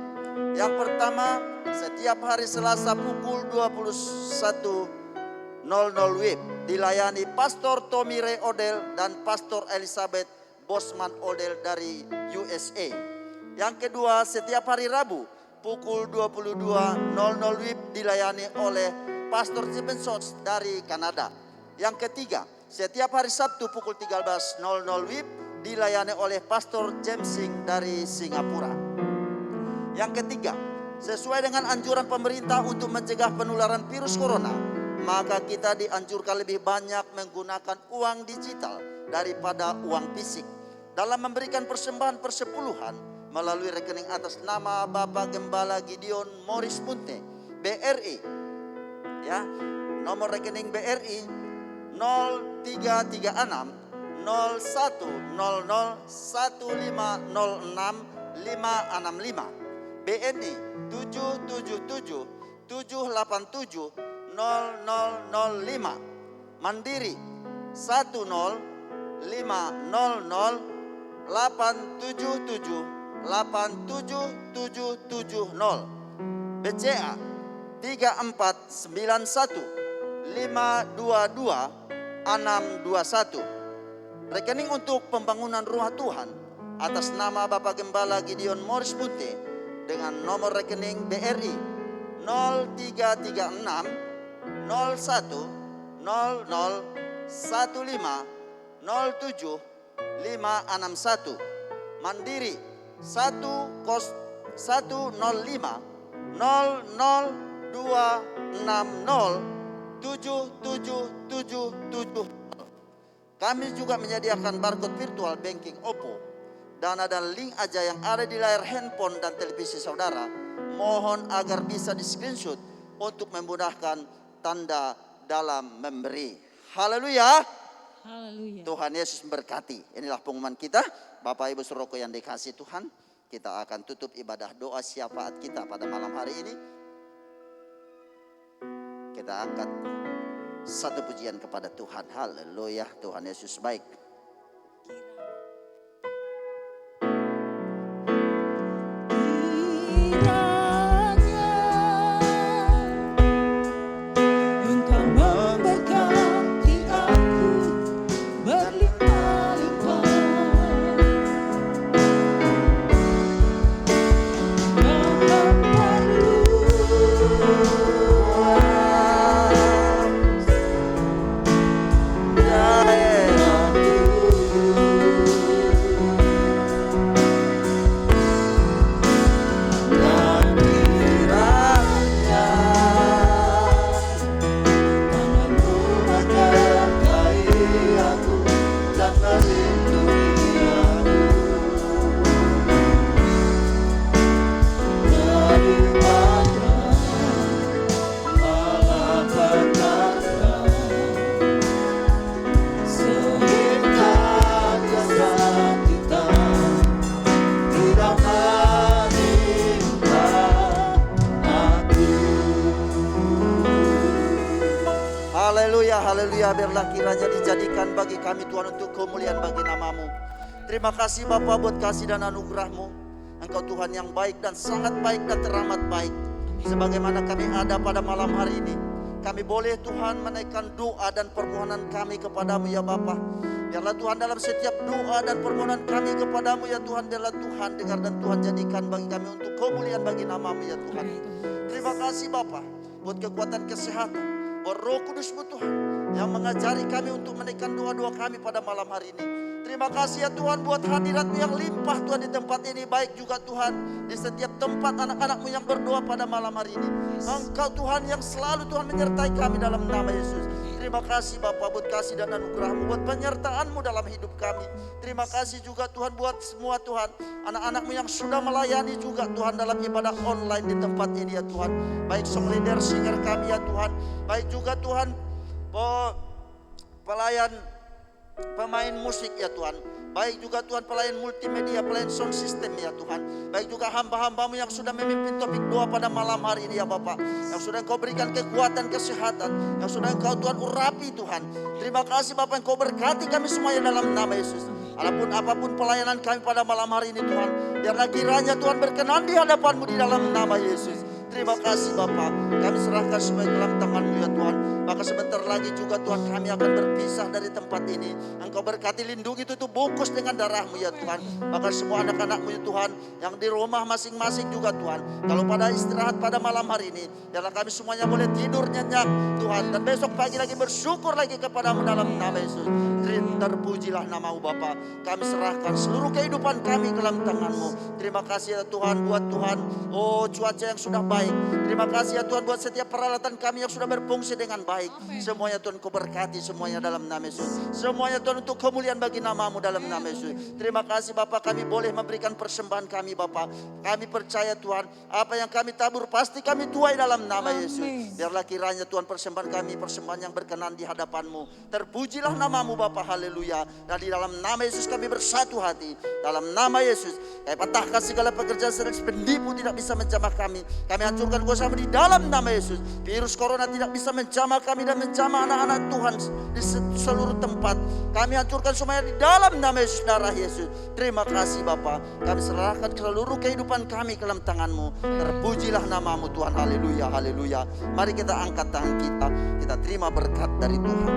Yang pertama, setiap hari Selasa pukul 21.00 WIB dilayani Pastor Tommy Ray Odell dan Pastor Elizabeth Bosman Odell dari USA. Yang kedua, setiap hari Rabu pukul 22.00 WIB dilayani oleh Pastor Stephen Sots dari Kanada. Yang ketiga, setiap hari Sabtu pukul 13.00 WIB dilayani oleh Pastor James Singh dari Singapura. Yang ketiga, sesuai dengan anjuran pemerintah untuk mencegah penularan virus corona, maka kita dianjurkan lebih banyak menggunakan uang digital daripada uang fisik dalam memberikan persembahan persepuluhan melalui rekening atas nama Bapak Gembala Gideon Morris Munte BRI. Ya, nomor rekening BRI 0336 01001506 BNI 777-787-0005 Mandiri 10500-877-87770 BCA 3491-522-621 Rekening untuk pembangunan rumah Tuhan atas nama Bapak Gembala Gideon Morris Munte dengan nomor rekening BRI 0336 01 00 15 07 561. Mandiri 105 00 260 7777. Kami juga menyediakan barcode virtual banking OPPO. Dana dan link aja yang ada di layar handphone dan televisi saudara. Mohon agar bisa di screenshot untuk memudahkan tanda dalam memberi. Haleluya.
Haleluya.
Tuhan Yesus memberkati. Inilah pengumuman kita. Bapak Ibu Saudaraku yang dikasihi Tuhan, kita akan tutup ibadah doa syafaat kita pada malam hari ini. Kita angkat satu pujian kepada Tuhan. Haleluya. Tuhan Yesus baik.
Engkau memberkati aku berlimpah-limpah.
Haleluya, haleluya. Biarlah kiranya dijadikan bagi kami Tuhan untuk kemuliaan bagi nama-Mu. Terima kasih Bapa buat kasih dan anugerah-Mu. Engkau Tuhan yang baik dan sangat baik dan teramat baik. Sebagaimana kami ada pada malam hari ini, kami boleh Tuhan menaikkan doa dan permohonan kami kepadamu ya Bapa. Biarlah Tuhan dalam setiap doa dan permohonan kami kepadamu ya Tuhan, biarlah Tuhan dengar dan Tuhan jadikan bagi kami untuk kemuliaan bagi nama-Mu ya Tuhan. Terima kasih Bapa buat kekuatan kesehatan, buat Roh Kudus-Mu Tuhan yang mengajari kami untuk menaikkan doa-doa kami pada malam hari ini. Terima kasih ya Tuhan buat hadirat-Mu yang limpah Tuhan di tempat ini. Baik juga Tuhan di setiap tempat anak-anak-Mu yang berdoa pada malam hari ini. Engkau Tuhan yang selalu Tuhan menyertai kami dalam nama Yesus. Terima kasih Bapa buat kasih dan anugerah-Mu, buat penyertaan-Mu dalam hidup kami. Terima kasih juga Tuhan buat semua Tuhan anak-anak-Mu yang sudah melayani juga Tuhan dalam ibadah online di tempat ini ya Tuhan. Baik song leader, singer kami ya Tuhan. Baik juga Tuhan pelayan pemain musik ya Tuhan. Baik juga Tuhan pelayan multimedia, pelayan sound system ya Tuhan. Baik juga hamba-hamba-Mu yang sudah memimpin topik doa pada malam hari ini ya Bapak. Yang sudah Engkau berikan kekuatan, kesehatan. Yang sudah Engkau Tuhan urapi Tuhan. Terima kasih Bapak, Engkau berkati kami semuanya dalam nama Yesus. Apapun pelayanan kami pada malam hari ini Tuhan, biarlah kiranya Tuhan berkenan di hadapan-Mu di dalam nama Yesus. Terima kasih Bapa, kami serahkan semua ke dalam tangan-Mu ya Tuhan. Maka sebentar lagi juga Tuhan kami akan berpisah dari tempat ini. Engkau berkati, lindungi, tutup bungkus dengan darah-Mu ya Tuhan. Maka semua anak-anak-Mu ya Tuhan yang di rumah masing-masing juga Tuhan, kalau pada istirahat pada malam hari ini, biarlah kami semuanya boleh tidur nyenyak Tuhan. Dan besok pagi lagi bersyukur lagi kepada-Mu dalam nama Yesus. Terpujilah nama-Mu Bapa. Kami serahkan seluruh kehidupan kami ke dalam tangan-Mu. Terima kasih ya Tuhan buat Tuhan, cuaca yang sudah baik. Terima kasih ya Tuhan buat setiap peralatan kami yang sudah berfungsi dengan baik. Semuanya Tuhan Kau berkati semuanya dalam nama Yesus. Semuanya Tuhan untuk kemuliaan bagi nama-Mu dalam nama Yesus. Terima kasih Bapa, kami boleh memberikan persembahan kami Bapa. Kami percaya Tuhan, apa yang kami tabur pasti kami tuai dalam nama Yesus. Biarlah kiranya Tuhan persembahan kami, persembahan yang berkenan di hadapan-Mu. Terpujilah nama-Mu Bapa, haleluya. Dan di dalam nama Yesus kami bersatu hati. Dalam nama Yesus, kami patahkan segala pekerjaan sedang penipu tidak bisa menjamah kami. Kami hancurkan kuasa di dalam nama Yesus. Virus corona tidak bisa menjamah kami dan menjamah anak-anak Tuhan di seluruh tempat. Kami hancurkan semuanya di dalam nama Yesus, darah Yesus. Terima kasih Bapa. Kami serahkan seluruh kehidupan kami ke dalam tangan-Mu. Terpujilah nama-Mu Tuhan. Haleluya, haleluya. Mari kita angkat tangan kita. Kita terima berkat dari Tuhan.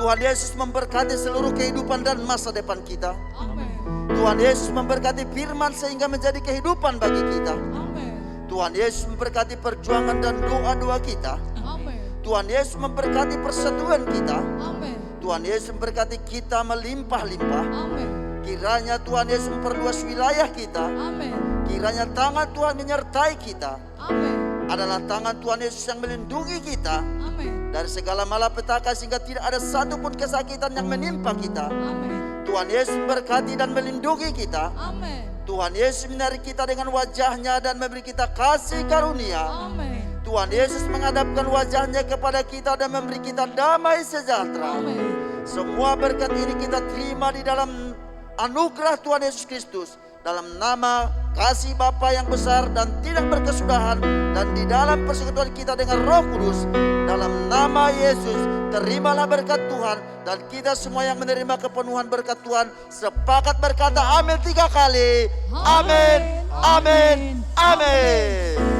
Tuhan Yesus memberkati seluruh kehidupan dan masa depan kita.
Amin.
Tuhan Yesus memberkati firman sehingga menjadi kehidupan bagi kita.
Amin.
Tuhan Yesus memberkati perjuangan dan doa-doa kita.
Amin.
Tuhan Yesus memberkati persatuan kita.
Amin.
Tuhan Yesus memberkati kita melimpah-limpah.
Amin.
Kiranya Tuhan Yesus memperluas wilayah kita.
Amin.
Kiranya tangan Tuhan menyertai kita.
Amin.
Adalah tangan Tuhan Yesus yang melindungi kita
Amin.
dari segala malapetaka sehingga tidak ada satupun kesakitan yang menimpa kita.
Amin.
Tuhan Yesus memberkati dan melindungi kita.
Amin.
Tuhan Yesus menarik kita dengan wajahnya dan memberi kita kasih karunia.
Amin.
Tuhan Yesus menghadapkan wajahnya kepada kita dan memberi kita damai sejahtera.
Amin.
Semua berkat ini kita terima di dalam anugerah Tuhan Yesus Kristus. Dalam nama kasih Bapa yang besar dan tidak berkesudahan, dan di dalam persekutuan kita dengan Roh Kudus. Dalam nama Yesus, terimalah berkat Tuhan. Dan kita semua yang menerima kepenuhan berkat Tuhan sepakat berkata amin 3 kali. Amin, amin, amin.